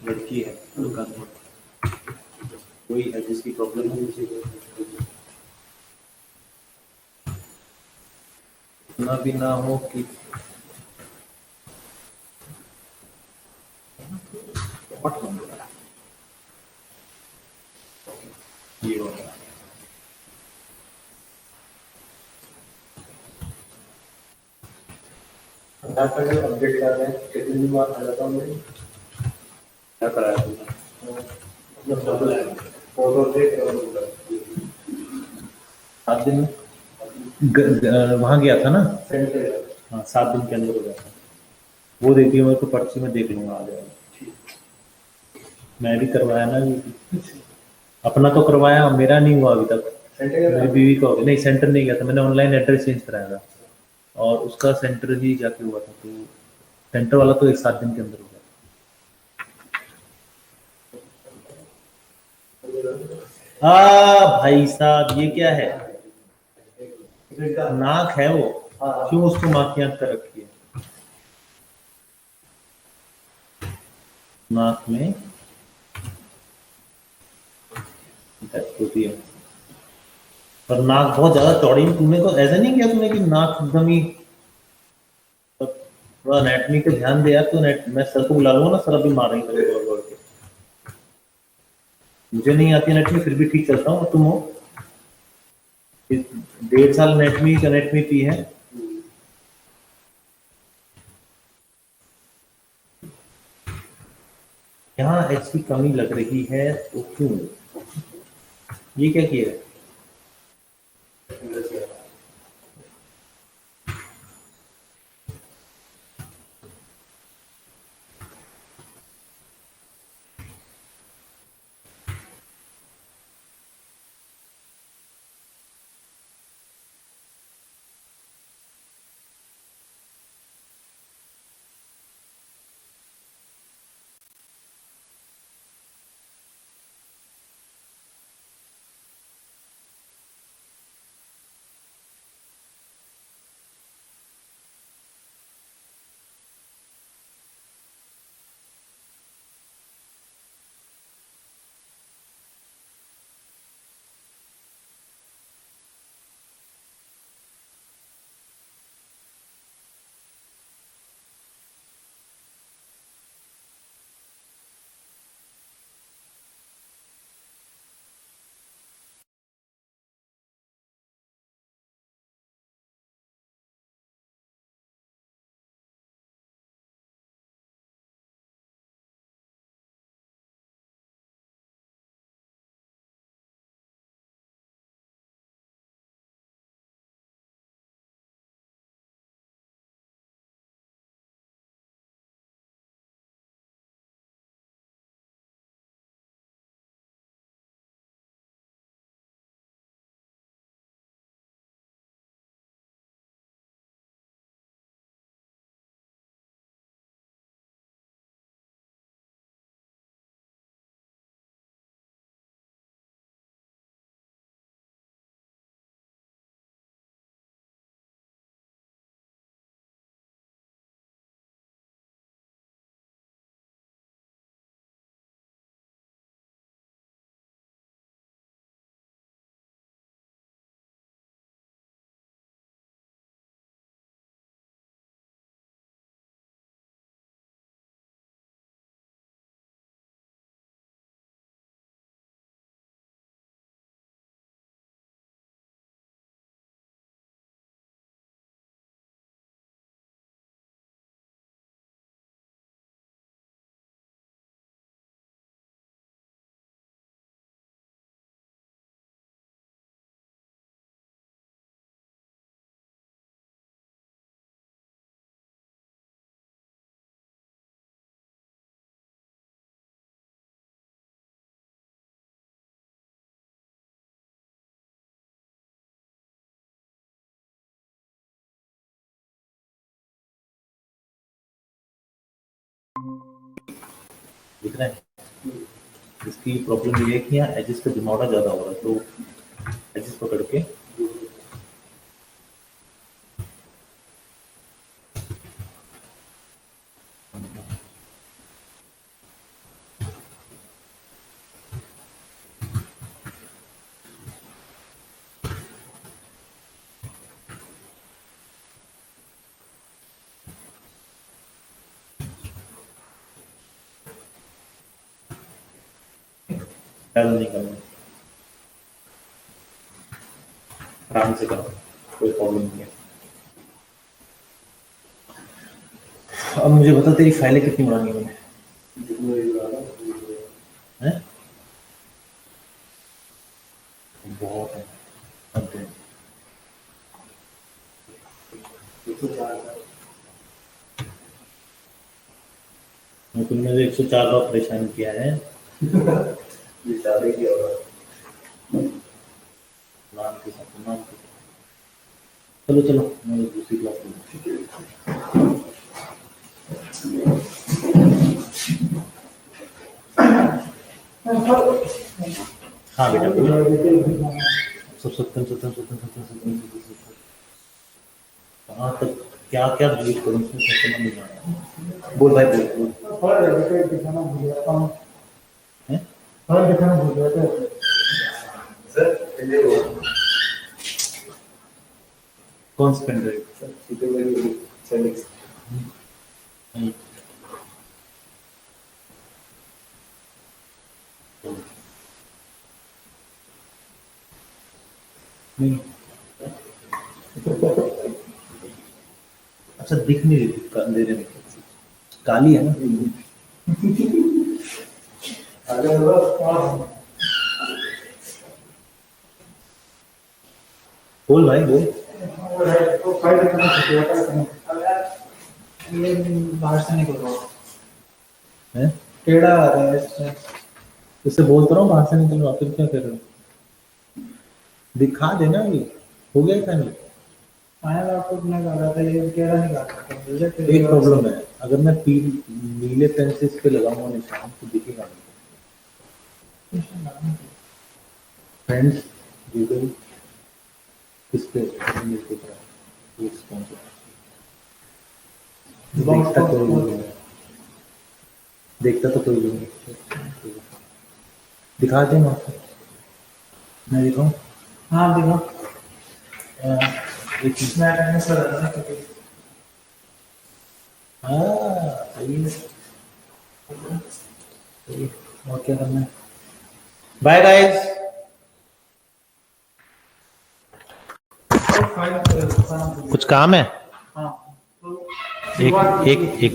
लड़की है दुकान में, कोई है जिसकी प्रॉब्लम है, इतना भी ना हो कि ये हो रहा है। अपडेट कर रहे हैं, कितने दिन बाद आ जाता हूँ। क्या कराया तुमने? फोटो देख 7 दिन में वहां गया था ना? सेंटर हाँ 7 दिन के अंदर हो गया था, वो देखिए, मेरे को पर्ची में देख लूंगा, आ जाएगा। मैं भी करवाया ना, अपना तो करवाया, मेरा नहीं हुआ अभी तक, मेरी बीवी का हो गया। नहीं सेंटर नहीं गया था मैंने, ऑनलाइन एड्रेस चेंज कराया था और उसका सेंटर ही जाके हुआ था, तो सेंटर वाला तो 7 दिन के अंदर हो गया। भाई साहब, ये क्या है? नाक है वो, क्यों उसको माखियां कर रखी है नाक में? होती है पर नाक बहुत ज्यादा चौड़ी, तूने तो ऐसा नहीं किया तूने कि नाक एकदम ही, थोड़ा एनाटॉमी पे ध्यान दे यार तू। मैं सर को बुला लूंगा ना, सर अभी मारेंगे तेरे को दौड़ के। मुझे नहीं आती एनाटॉमी फिर भी ठीक चलता हूँ, तुम हो 1.5 साल एनाटॉमी पी है। यहाँ एच की कमी लग रही है तो क्यों? ये क्या किया है? दिख रहा है? इसकी प्रॉब्लम ये है कि यहाँ एजिस का जमावड़ा ज्यादा हो रहा है, तो एजिस पकड़ के ज्यादा नहीं करना, आराम से करो, कोई प्रॉब्लम नहीं है। अब मुझे बता तेरी फाइलें कितनी बढ़ानी है? हैं? बहुत है। ओके। तुमने तो 104 बार परेशान किया है। नाम के साथ नाम के साथ। चलो चलो मैं दूसरी क्लास में। हाँ बेटा सब सत्तन कहाँ तक क्या क्या डिलीट करूँ समझ नहीं आया। बोल भाई बोल। दिखाना भूल जाता हूँ, हैं? दिखाना भूल जाता है। सर कौन सा पेन ड्राइव? नहीं, अच्छा दिख नहीं रही अंधेरे में, काली है ना। बोल भाई बोल। तो फाइल करना ये बाहर से निकल रहा हैं? टेढ़ा आ रहा है इसमें। इससे बोलता रहा हूँ बाहर से निकल रहा, फिर क्या कर रहे हो? दिखा देना, ये हो गया था नहीं। फाइनल आउटपुट में कर रहा था, ये टेढ़ा नहीं कर सकता। एक प्रॉब्लम है, अगर मैं नीले पेन से इस पे लगाऊंगा निशान तो दिखेगा नहीं। फ्रेंड्स गूगल किस पे नहीं दिख रहा है, ये कौन सा देखता तो कोई नहीं। दिखा दे ना, मैं दिखाऊं? हाँ देखो, एक मिनट। मैं करने से रहा था कभी। हाँ सही है, सही है। और क्या करना है? Bye guys. कुछ काम है? हाँ एक